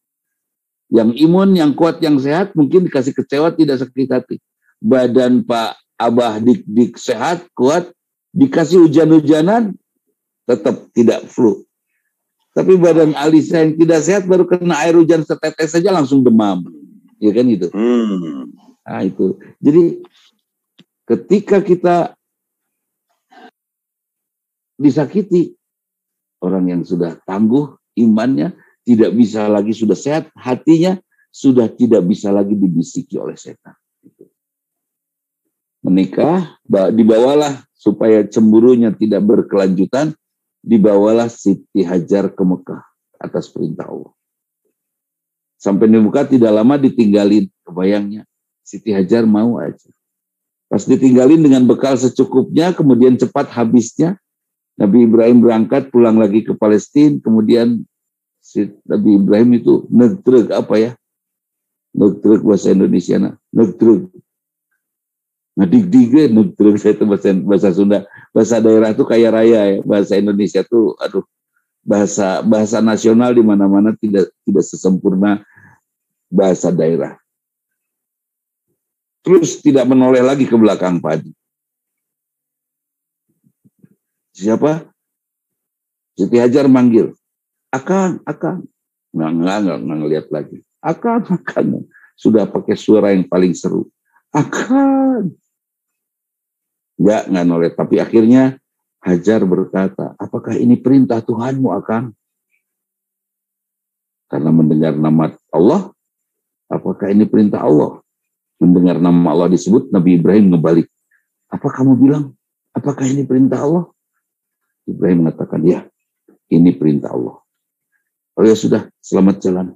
Yang imun, yang kuat, yang sehat, mungkin dikasih kecewa tidak sakit hati. Badan Pak Abah Dik-Dik sehat, kuat, dikasih hujan-hujanan, tetap tidak flu. Tapi badan Alisa yang tidak sehat baru kena air hujan setetes saja langsung demam. Ya kan gitu. Nah itu. Jadi ketika kita disakiti, orang yang sudah tangguh imannya, tidak bisa lagi, sudah sehat hatinya, sudah tidak bisa lagi dibisiki oleh setan. Menikah, dibawalah supaya cemburunya tidak berkelanjutan, dibawalah Siti Hajar ke Mekah atas perintah Allah. Sampai di Mekah tidak lama ditinggalin, kebayangnya. Siti Hajar mau aja. Pas ditinggalin dengan bekal secukupnya, kemudian cepat habisnya, Nabi Ibrahim berangkat pulang lagi ke Palestina, kemudian Nabi Ibrahim itu negtrek apa ya? Negtrek bahasa Indonesia, negtrek. Ngadig-dig, negtrek itu bahasa Sunda. Bahasa daerah itu kaya raya ya. Bahasa Indonesia tuh aduh, bahasa nasional di mana-mana tidak sesempurna bahasa daerah. Terus tidak menoleh lagi ke belakang padi. Siapa? Siti Hajar manggil. Akang. Nggak ngeliat lagi. Akang. Sudah pakai suara yang paling seru. Akang. Nggak noleh. Tapi akhirnya Hajar berkata, apakah ini perintah Tuhanmu, Akang? Karena mendengar nama Allah, apakah ini perintah Allah? Mendengar nama Allah disebut, Nabi Ibrahim ngebalik. Apa kamu bilang? Apakah ini perintah Allah? Ibrahim mengatakan, ya, ini perintah Allah. Oh ya sudah, selamat jalan.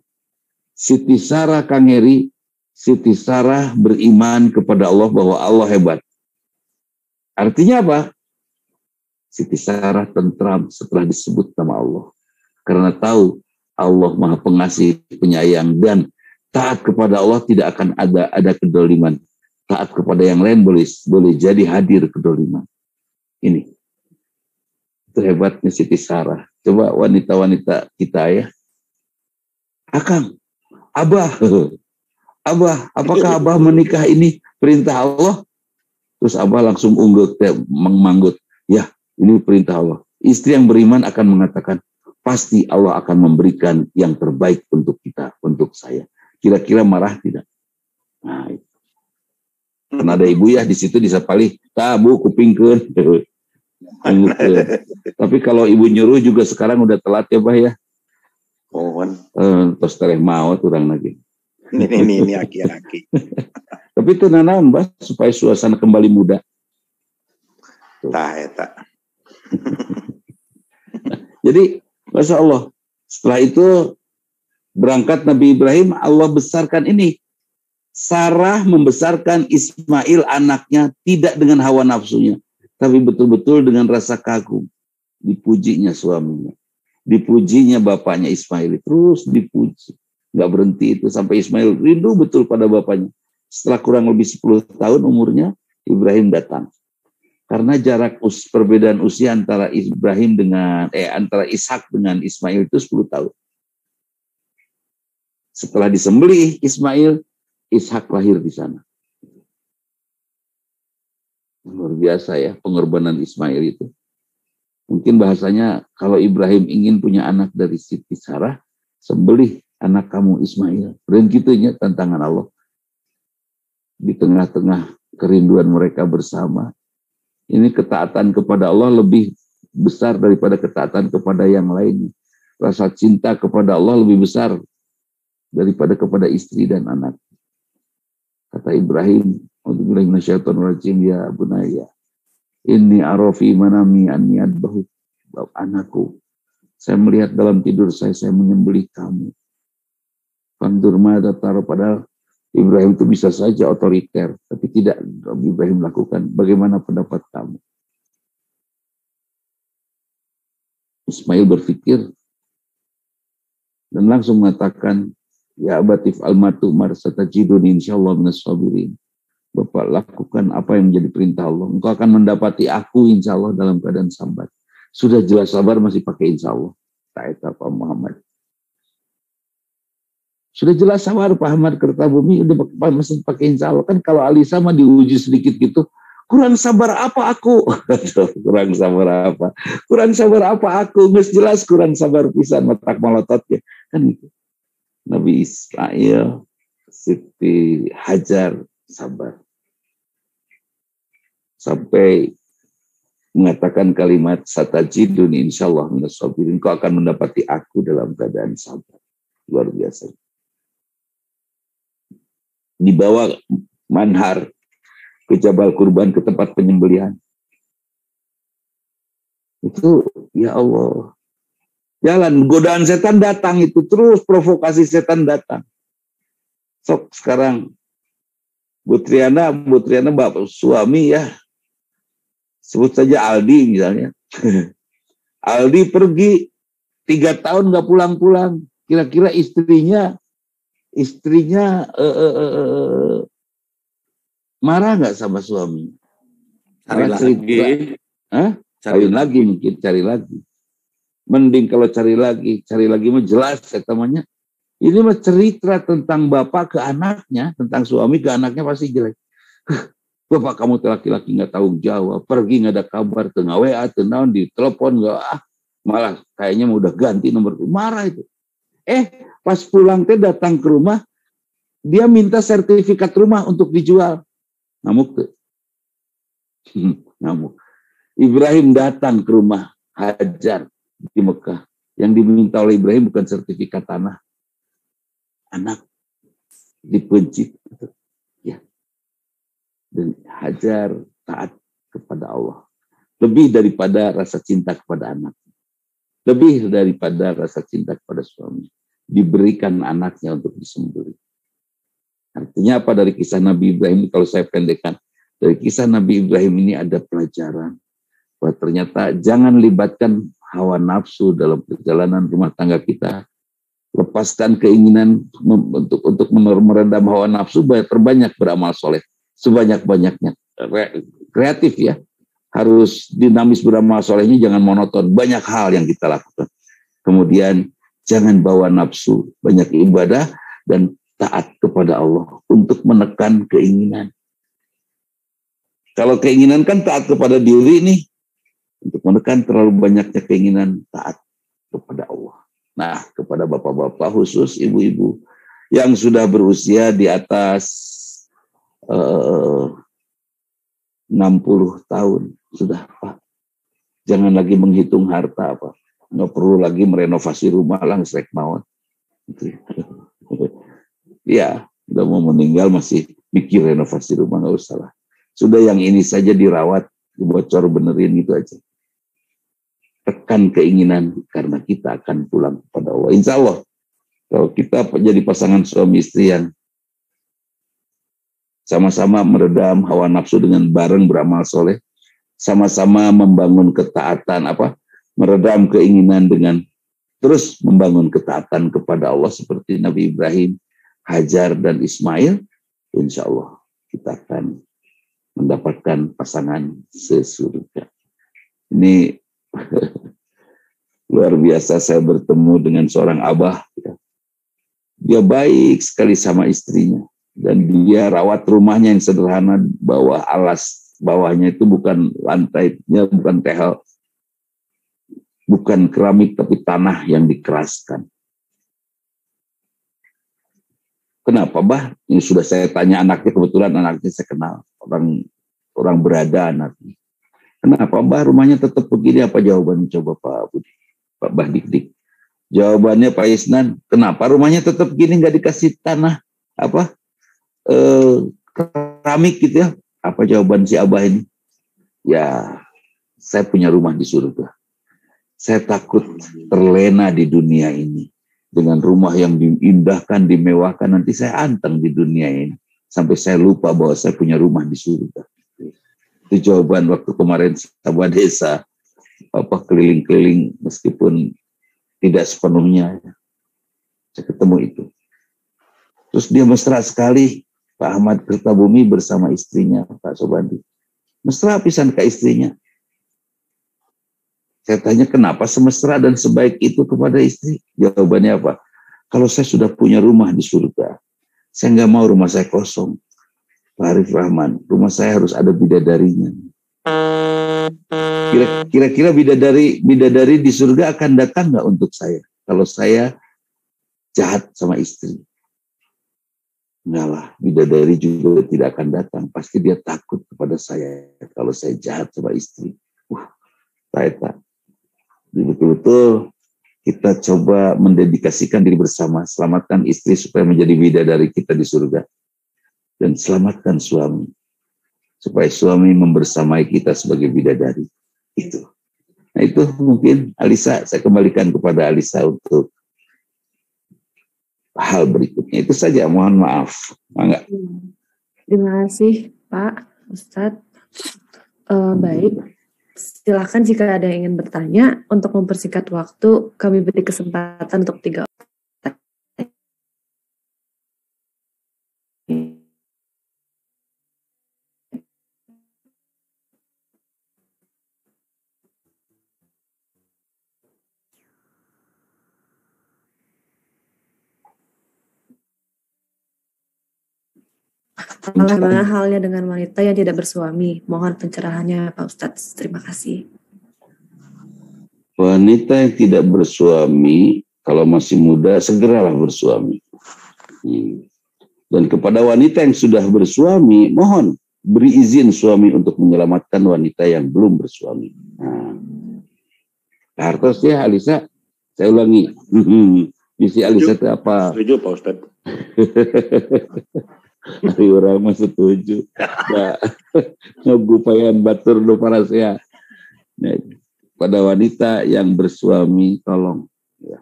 Siti Sarah Kangeri, Siti Sarah beriman kepada Allah bahwa Allah hebat. Artinya apa? Siti Sarah tentram setelah disebut nama Allah. Karena tahu Allah Maha Pengasih, Penyayang, dan taat kepada Allah tidak akan ada kedoliman. Taat kepada yang lain boleh jadi hadir kedoliman. Ini. Itu hebatnya Siti Sarah. Coba wanita-wanita kita ya. Akang, Abah, apakah Abah menikah ini perintah Allah? Terus Abah langsung unggul, manggut. Ya, ini perintah Allah. Istri yang beriman akan mengatakan, pasti Allah akan memberikan yang terbaik untuk kita, untuk saya. Kira-kira marah tidak? Nah, itu. Karena ada ibu ya di situ disapali, tabu kupingkeun. Tapi kalau ibu nyuruh juga sekarang udah telat ya, Bah ya. Terus tereh maut kurang lagi. Ini aki-aki. Tapi itu nanaon, Bah, supaya suasana kembali muda. Tak. Jadi, Masya Allah, setelah itu berangkat Nabi Ibrahim, Allah besarkan ini. Sarah membesarkan Ismail anaknya tidak dengan hawa nafsunya, tapi betul-betul dengan rasa kagum. Dipujinya suaminya, dipujinya bapaknya Ismail, terus dipuji. Nggak berhenti itu sampai Ismail rindu betul pada bapaknya. Setelah kurang lebih 10 tahun umurnya, Ibrahim datang. Karena jarak perbedaan usia antara Ibrahim antara Ishak dengan Ismail itu 10 tahun. Setelah disembelih Ismail, Ishak lahir di sana. Luar biasa ya pengorbanan Ismail itu. Mungkin bahasanya kalau Ibrahim ingin punya anak dari Siti Sarah, sembelih anak kamu Ismail. Dan gitunya tantangan Allah. Di tengah-tengah kerinduan mereka bersama. Ini ketaatan kepada Allah lebih besar daripada ketaatan kepada yang lainnya. Rasa cinta kepada Allah lebih besar daripada kepada istri dan anak. Kata Ibrahim, "A'udzubillahi minasyaitonir rajim, ya bunayya. Inni arafi manami anni adbahu." Anakku, saya melihat dalam tidur saya menyembelih kamu. Fandur madza tara, padahal Ibrahim itu bisa saja otoriter, tapi tidak Ibrahim lakukan. Bagaimana pendapat kamu? Ismail berpikir dan langsung mengatakan, Ya abatif almatu marsatajidun insyaallah minas sabirin. Bapak lakukan apa yang menjadi perintah Allah. Engkau akan mendapati aku insya Allah dalam keadaan sabar. Sudah jelas sabar masih pakai insya Allah. Tak Pak Muhammad. Sudah jelas sabar Pak Ahmad Kertabumi udah masih pakai insya Allah. Kan kalau Alisa mah diuji sedikit gitu. Kurang sabar apa aku? Kurang sabar apa? Kurang sabar apa aku? Nggak jelas kurang sabar pisan matak malotot ya. Kan gitu. Nabi Ismail, Siti Hajar sabar. Sampai mengatakan kalimat satajidun insyaallah minas sabirin. Kau akan mendapati aku dalam keadaan sabar. Luar biasa. Dibawa manhar ke Jabal Kurban, ke tempat penyembelihan. Itu ya Allah. Jalan godaan setan datang itu terus, provokasi setan datang. Sok sekarang Butriana bapak suami ya. Sebut saja Aldi misalnya. Aldi pergi 3 tahun nggak pulang-pulang. Kira-kira istrinya marah nggak sama suami? Cari lagi. Cari lagi. Mending kalau cari lagi mah jelas namanya. Ini mah cerita tentang bapak ke anaknya, tentang suami ke anaknya pasti jelek. Bapak kamu laki-laki nggak tahu jawab, pergi nggak ada kabar, tengah WA, tengah di telepon nggak, malah kayaknya mau udah ganti nomor, marah itu. Pas pulang teh datang ke rumah, dia minta sertifikat rumah untuk dijual, ngamuk tuh, ngamuk. Ibrahim datang ke rumah Hajar di Mekah, yang diminta oleh Ibrahim bukan sertifikat tanah, anak dipencit. Dan Hajar taat kepada Allah. Lebih daripada rasa cinta kepada anak. Lebih daripada rasa cinta kepada suami. Diberikan anaknya untuk disembelih. Artinya apa dari kisah Nabi Ibrahim? Kalau saya pendekkan. Dari kisah Nabi Ibrahim ini ada pelajaran. Bahwa ternyata jangan libatkan hawa nafsu dalam perjalanan rumah tangga kita. Lepaskan keinginan untuk meredam hawa nafsu. Perbanyak beramal soleh. Sebanyak-banyaknya, kreatif ya, harus dinamis beramal solehnya, jangan monoton, banyak hal yang kita lakukan. Kemudian jangan bawa nafsu, banyak ibadah dan taat kepada Allah untuk menekan keinginan. Kalau keinginan kan taat kepada diri nih, untuk menekan terlalu banyaknya keinginan taat kepada Allah. Nah, kepada bapak-bapak khusus ibu-ibu yang sudah berusia di atas 60 tahun sudah Pak, jangan lagi menghitung harta Pak, nggak perlu lagi merenovasi rumah lah srek mawon. Ya udah mau meninggal masih mikir renovasi rumah, nggak usah lah, sudah yang ini saja dirawat, dibocor benerin gitu aja. Tekan keinginan karena kita akan pulang kepada Allah. Insya Allah kalau kita jadi pasangan suami istri yang sama-sama meredam hawa nafsu dengan bareng beramal soleh, sama-sama membangun ketaatan, meredam keinginan dengan terus membangun ketaatan kepada Allah seperti Nabi Ibrahim, Hajar dan Ismail, insya Allah kita akan mendapatkan pasangan sesurga. Ini luar biasa, saya bertemu dengan seorang abah, dia baik sekali sama istrinya. Dan dia rawat rumahnya yang sederhana, bawah alas bawahnya itu bukan lantainya, bukan tehel, bukan keramik tapi tanah yang dikeraskan. Kenapa bah? Ini sudah saya tanya anaknya, kebetulan anaknya saya kenal, orang berada anaknya. Kenapa bah rumahnya tetap begini? Apa jawabannya coba Pak Budi, Pak Bah Dik-Dik? Jawabannya Pak Isnan, kenapa rumahnya tetap gini nggak dikasih tanah keramik gitu ya? Apa jawaban si abah ini? Ya, saya punya rumah di surga. Saya takut terlena di dunia ini dengan rumah yang diindahkan, dimewahkan, nanti saya anteng di dunia ini sampai saya lupa bahwa saya punya rumah di surga. Itu jawaban waktu kemarin Sabah Desa, keliling-keliling meskipun tidak sepenuhnya. Saya ketemu itu. Terus dia mesra sekali, Pak Ahmad Kertabumi bersama istrinya, Pak Sobandi. Mesra pisan ke istrinya. Saya tanya, kenapa semesra dan sebaik itu kepada istri? Jawabannya apa? Kalau saya sudah punya rumah di surga, saya nggak mau rumah saya kosong. Pak Arif Rahman, rumah saya harus ada bidadarinya. Kira-kira bidadari di surga akan datang nggak untuk saya? Kalau saya jahat sama istri. Enggak lah, bidadari juga tidak akan datang. Pasti dia takut kepada saya kalau saya jahat sama istri. Saya betul-betul kita coba mendedikasikan diri bersama, selamatkan istri supaya menjadi bidadari kita di surga, dan selamatkan suami supaya suami membersamai kita sebagai bidadari. Itu. Nah itu mungkin Alisa, saya kembalikan kepada Alisa untuk hal berikutnya. Itu saja, mohon maaf. Enggak. Terima kasih Pak Ustadz. Baik. Silakan jika ada yang ingin bertanya. Untuk mempersingkat waktu, kami beri kesempatan untuk 3 orang. Bagaimana halnya dengan wanita yang tidak bersuami? Mohon pencerahannya Pak Ustadz. Terima kasih. Wanita yang tidak bersuami, kalau masih muda, segeralah bersuami. Dan kepada wanita yang sudah bersuami, mohon beri izin suami untuk menyelamatkan wanita yang belum bersuami. Hartos ya, Alisa, saya ulangi. Misi Alisa itu apa? Setuju Pak Ustadz. Hari orang mah setuju. Ya, ngupayan batur do para saya. Nah, pada wanita yang bersuami, tolong ya,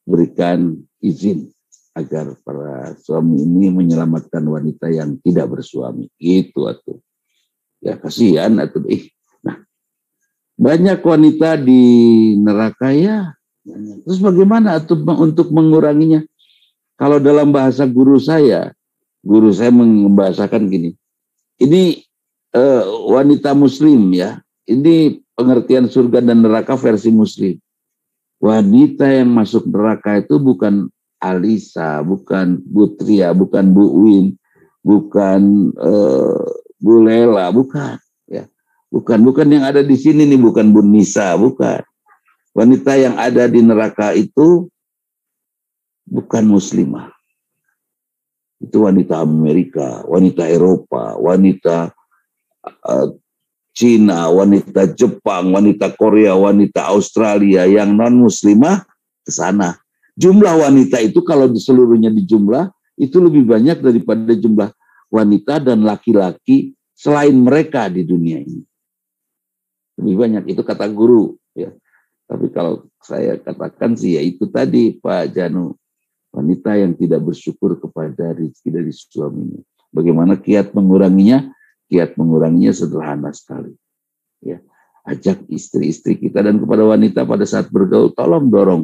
berikan izin agar para suami ini menyelamatkan wanita yang tidak bersuami. Itu atuh. Ya kasihan atuh. Nah, banyak wanita di neraka ya. Terus bagaimana atuh untuk menguranginya? Kalau dalam bahasa guru saya membahasakan gini. Ini wanita muslim ya. Ini pengertian surga dan neraka versi muslim. Wanita yang masuk neraka itu bukan Alisa, bukan Bu Tria, bukan Bu Win, bukan Bu Lela, bukan ya. Bukan yang ada di sini nih, bukan Bu Nisa, bukan. Wanita yang ada di neraka itu bukan muslimah. Itu wanita Amerika, wanita Eropa, wanita Cina, wanita Jepang, wanita Korea, wanita Australia yang non-muslimah ke sana. Jumlah wanita itu kalau seluruhnya dijumlah, itu lebih banyak daripada jumlah wanita dan laki-laki selain mereka di dunia ini. Lebih banyak, itu kata guru. Ya. Tapi kalau saya katakan sih ya itu tadi Pak Janu. Wanita yang tidak bersyukur kepada rezeki dari suaminya. Bagaimana kiat menguranginya? Kiat menguranginya sederhana sekali. Ya, ajak istri-istri kita dan kepada wanita pada saat bergaul, tolong dorong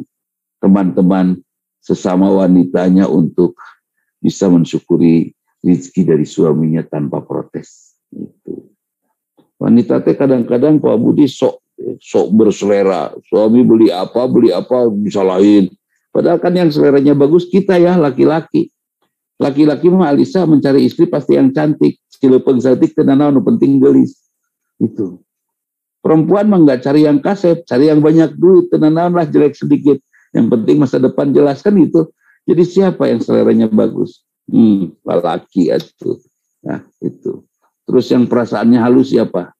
teman-teman sesama wanitanya untuk bisa mensyukuri rezeki dari suaminya tanpa protes. Itu. Wanita teh kadang-kadang Pak Budi sok berselera. Suami beli apa disalahin. Padahal kan yang seleranya bagus kita ya, laki-laki. Laki-laki mah Alisa mencari istri pasti yang cantik. Cilepeng cantik tenanawan penting gelis. Itu. Perempuan mah nggak cari yang kasep, cari yang banyak duit, tenanawan lah jelek sedikit. Yang penting masa depan jelas kan itu. Jadi siapa yang seleranya bagus? Laki itu. Nah, itu. Terus yang perasaannya halus siapa?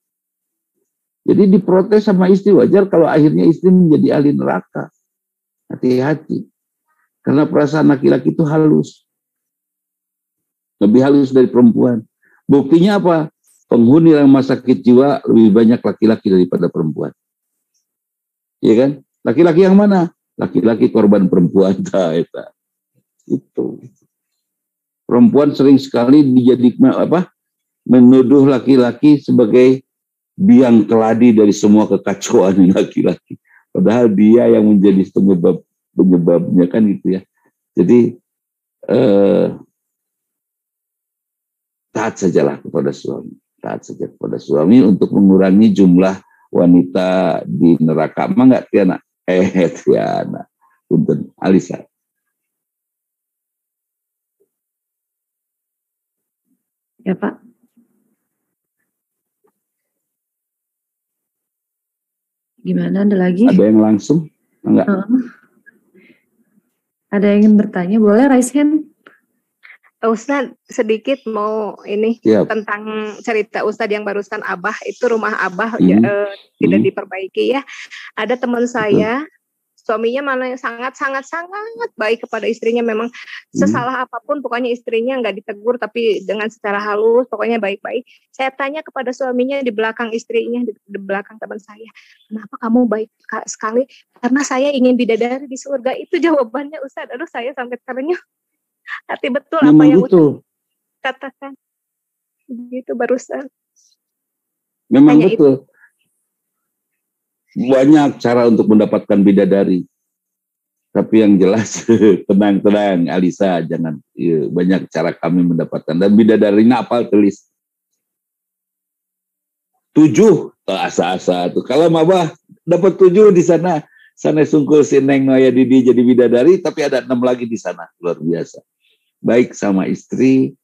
Jadi diprotes sama istri, wajar kalau akhirnya istri menjadi ahli neraka. Hati-hati. Karena perasaan laki-laki itu halus. Lebih halus dari perempuan. Buktinya apa? Penghuni rumah sakit jiwa lebih banyak laki-laki daripada perempuan. Iya kan? Laki-laki yang mana? Laki-laki korban perempuan. Itu. Perempuan sering sekali menuduh laki-laki sebagai biang keladi dari semua kekacauan laki-laki. Padahal dia yang menjadi penyebabnya kan gitu ya. Jadi taat sajalah kepada suami. Taat saja kepada suami untuk mengurangi jumlah wanita di neraka. Mangga Tiana? Tiana. Punten Alisa. Ya Pak. Gimana, ada lagi? Ada yang langsung? Enggak. Ada yang ingin bertanya? Boleh raise hand? Ustadz, sedikit mau ini Siap. tentang cerita Ustadz yang barusan Abah, itu rumah Abah tidak diperbaiki ya. Ada teman saya, suaminya malah yang sangat baik kepada istrinya, memang sesalah apapun pokoknya istrinya nggak ditegur, tapi dengan secara halus pokoknya baik-baik. Saya tanya kepada suaminya di belakang istrinya, di belakang teman saya, kenapa kamu baik sekali? Karena saya ingin bidadari di surga. Itu jawabannya Ustadz. Aduh, saya sampai terenyuh. Hati betul memang apa yang betul. Ustadz katakan. Begitu barusan. Memang Hanya betul. Banyak cara untuk mendapatkan bidadari. Tapi yang jelas, tenang Alisa, jangan. Ya, banyak cara kami mendapatkan. Dan bidadarinya apal tulis. 7 asa-asa tuh. Kalau mabah dapat 7 di sana. Sana sungkul si Neng Noya Didi jadi bidadari, tapi ada 6 lagi di sana. Luar biasa. Baik sama istri,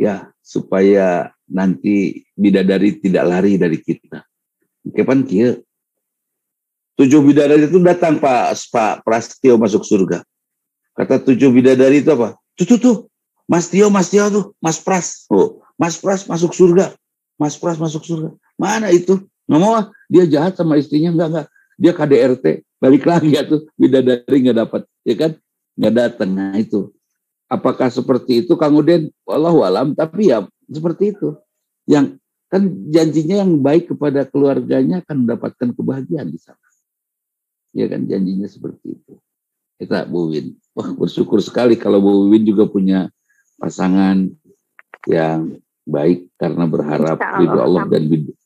ya supaya nanti bidadari tidak lari dari kita. Kapan kia? 7 bidadari itu datang Pak Prastio masuk surga. Kata 7 bidadari itu apa? Tuh. Mas Tio tuh, Mas Pras. Oh, Mas Pras masuk surga. Mas Pras masuk surga. Mana itu? Nggak mau, dia jahat sama istrinya, enggak. Dia KDRT, balik lagi ya tuh, bidadari nggak dapat, ya kan? Nggak datang. Nah itu. Apakah seperti itu Kang Udin? Wallahu alam, tapi ya seperti itu. Yang kan janjinya yang baik kepada keluarganya akan mendapatkan kebahagiaan di sana. Ya kan, janjinya seperti itu. Kita Bu Win. Wah, bersyukur sekali kalau Bu Win juga punya pasangan yang baik karena berharap ridho Allah dan bidadari.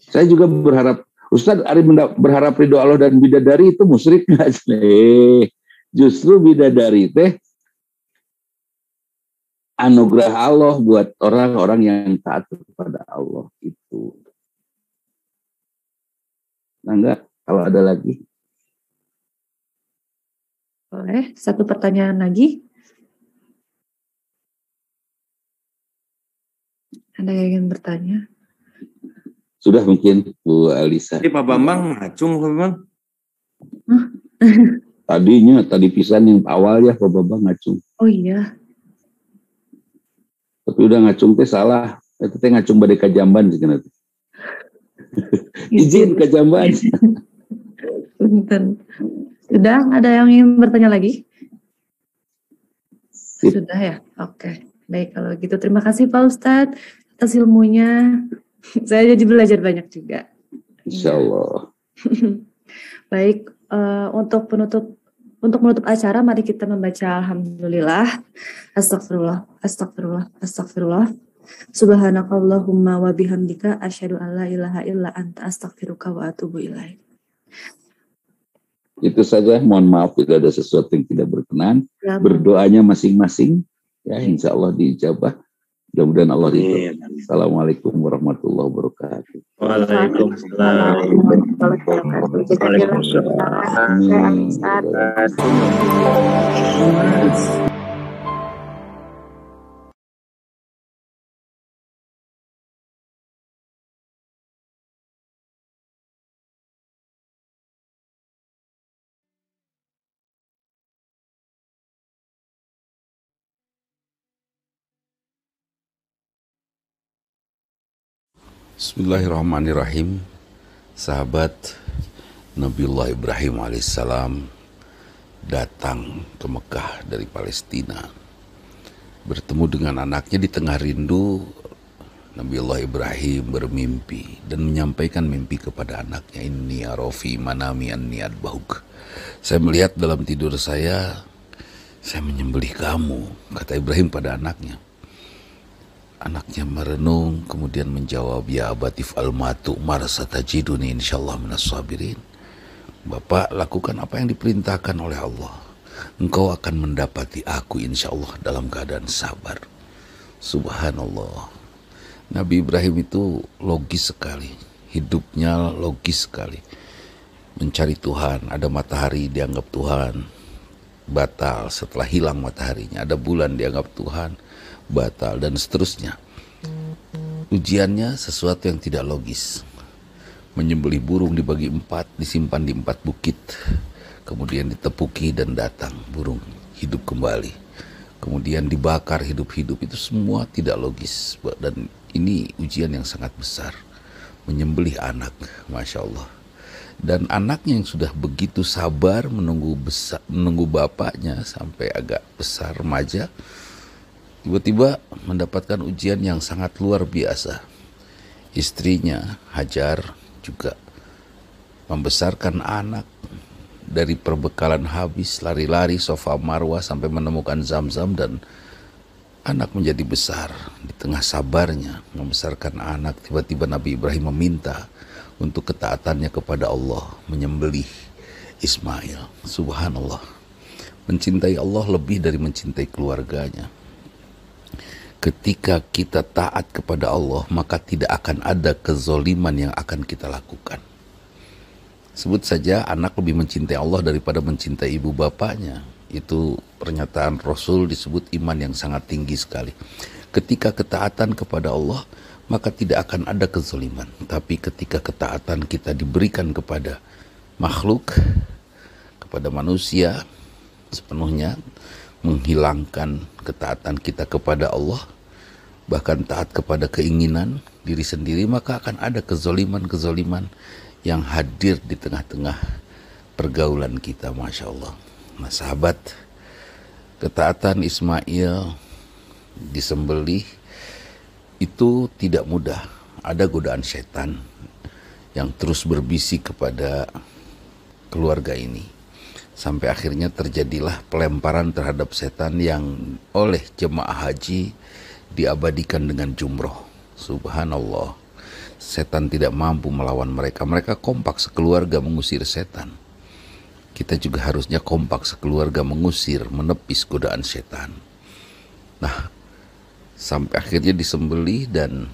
Saya juga berharap, Ustadz Ari berharap ridho Allah dan bidadari itu musyrik nggak? Justru bidadari teh anugerah Allah buat orang-orang yang taat kepada Allah itu. Nah enggak, kalau ada lagi. Boleh, satu pertanyaan lagi. Ada yang ingin bertanya? Sudah mungkin Bu Alisa. Pak Bambang ngacung Pak Bambang. Tadi pisan yang awal ya Pak Bambang ngacung. Oh iya. Tapi udah ngacung teh salah. Itu teh ngacung badai ka Jamban sebenarnya. Izin ke Jamban. Punten. Sudah, ada yang ingin bertanya lagi? Sudah ya? Oke. Baik, kalau gitu terima kasih Pak Ustadz atas ilmunya. Saya jadi belajar banyak juga. Insya Allah. Baik, untuk menutup acara, mari kita membaca Alhamdulillah. Astagfirullah. Subhanakallahumma wa bihamdika asyhadu an la ilaha illa anta astaghfiruka wa atubu ilaik. Itu saja, mohon maaf bila ada sesuatu yang tidak berkenan. Ya, berdoanya masing-masing, ya insya Allah diijabah. Mudah-mudahan Allah ridho. Assalamualaikum warahmatullahi wabarakatuh. Waalaikumsalam. Bismillahirrahmanirrahim. Sahabat Nabiullah Ibrahim alaihissalam datang ke Mekah dari Palestina, bertemu dengan anaknya di tengah rindu. Nabiullah Ibrahim bermimpi dan menyampaikan mimpi kepada anaknya, inni arofi manami anni adbahuk. Saya melihat dalam tidur saya menyembelih kamu, kata Ibrahim pada anaknya. Anaknya merenung, kemudian menjawab, ya abatif al-matu marsatajiduni insyaallah minas sabirin. Bapak, lakukan apa yang diperintahkan oleh Allah. Engkau akan mendapati aku insyaallah dalam keadaan sabar. Subhanallah. Nabi Ibrahim itu logis sekali, hidupnya logis sekali. Mencari Tuhan, ada matahari dianggap Tuhan, batal setelah hilang mataharinya. Ada bulan dianggap Tuhan, batal, dan seterusnya. Ujiannya sesuatu yang tidak logis. Menyembelih burung dibagi 4, disimpan di 4 bukit, kemudian ditepuki dan datang burung hidup kembali, kemudian dibakar hidup-hidup. Itu semua tidak logis, dan ini ujian yang sangat besar. Menyembelih anak, Masya Allah. Dan anaknya yang sudah begitu sabar menunggu bapaknya sampai agak besar remaja, tiba-tiba mendapatkan ujian yang sangat luar biasa. Istrinya Hajar juga membesarkan anak dari perbekalan habis, lari-lari Safa Marwah sampai menemukan Zam-Zam, dan anak menjadi besar. Di tengah sabarnya membesarkan anak, tiba-tiba Nabi Ibrahim meminta untuk ketaatannya kepada Allah, menyembelih Ismail. Subhanallah. Mencintai Allah lebih dari mencintai keluarganya. Ketika kita taat kepada Allah, maka tidak akan ada kezoliman yang akan kita lakukan. Sebut saja anak lebih mencintai Allah daripada mencintai ibu bapaknya. Itu pernyataan Rasul, disebut iman yang sangat tinggi sekali. Ketika ketaatan kepada Allah, maka tidak akan ada kezoliman. Tapi ketika ketaatan kita diberikan kepada makhluk, kepada manusia sepenuhnya, menghilangkan ketaatan kita kepada Allah, bahkan taat kepada keinginan diri sendiri, maka akan ada kezoliman-kezoliman yang hadir di tengah-tengah pergaulan kita, Masya Allah. Nah sahabat, ketaatan Ismail disembelih itu tidak mudah. Ada godaan setan yang terus berbisik kepada keluarga ini, sampai akhirnya terjadilah pelemparan terhadap setan yang oleh jemaah haji diabadikan dengan jumroh. Subhanallah. Setan tidak mampu melawan mereka. Mereka kompak sekeluarga mengusir setan. Kita juga harusnya kompak sekeluarga mengusir, menepis godaan setan. Nah, sampai akhirnya disembelih, dan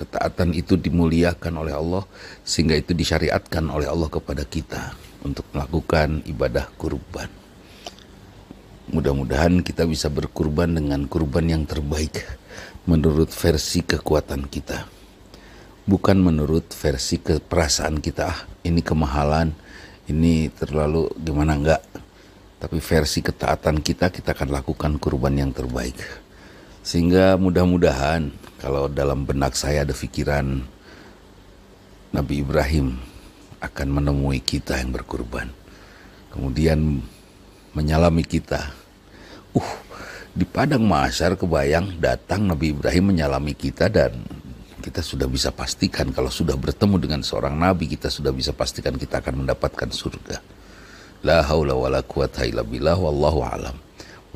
ketaatan itu dimuliakan oleh Allah, sehingga itu disyariatkan oleh Allah kepada kita untuk melakukan ibadah kurban. Mudah-mudahan kita bisa berkurban dengan kurban yang terbaik menurut versi kekuatan kita, bukan menurut versi keperasaan kita. Ini kemahalan, ini terlalu gimana, enggak. Tapi versi ketaatan kita akan lakukan kurban yang terbaik. Sehingga mudah-mudahan kalau dalam benak saya ada pikiran Nabi Ibrahim akan menemui kita yang berkurban, kemudian menyalami kita. Di padang mahsyar kebayang datang Nabi Ibrahim menyalami kita, dan kita sudah bisa pastikan kalau sudah bertemu dengan seorang Nabi, kita sudah bisa pastikan kita akan mendapatkan surga. La haula wala quwata illa billah, wallahu alam.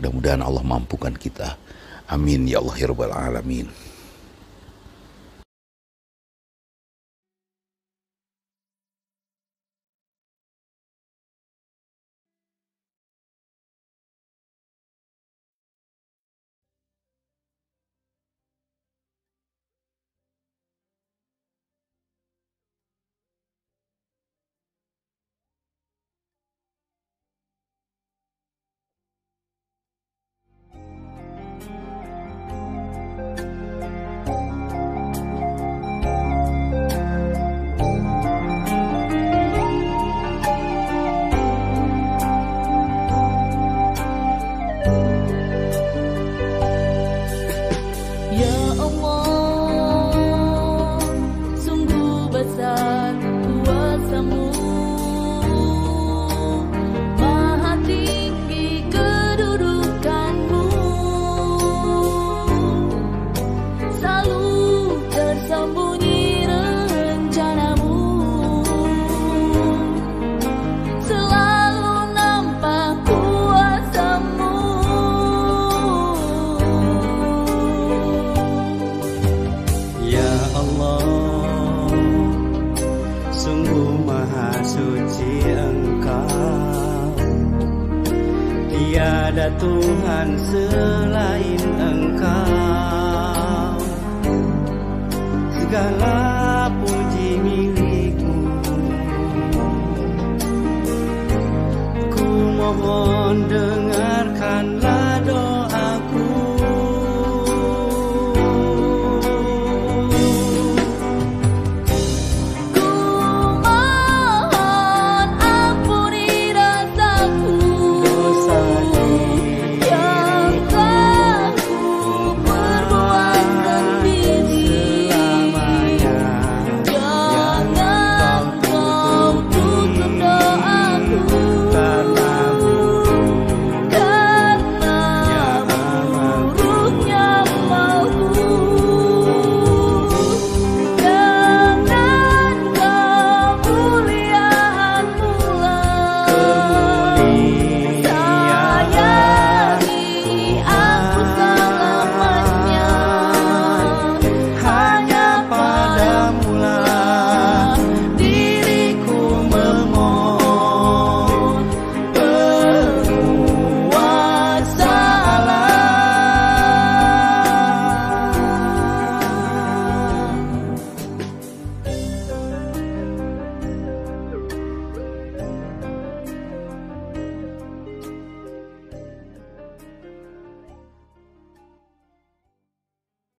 Mudah-mudahan Allah mampukan kita. Amin ya Allah ya rabbal alamin. Tiada Tuhan selain Engkau. mohon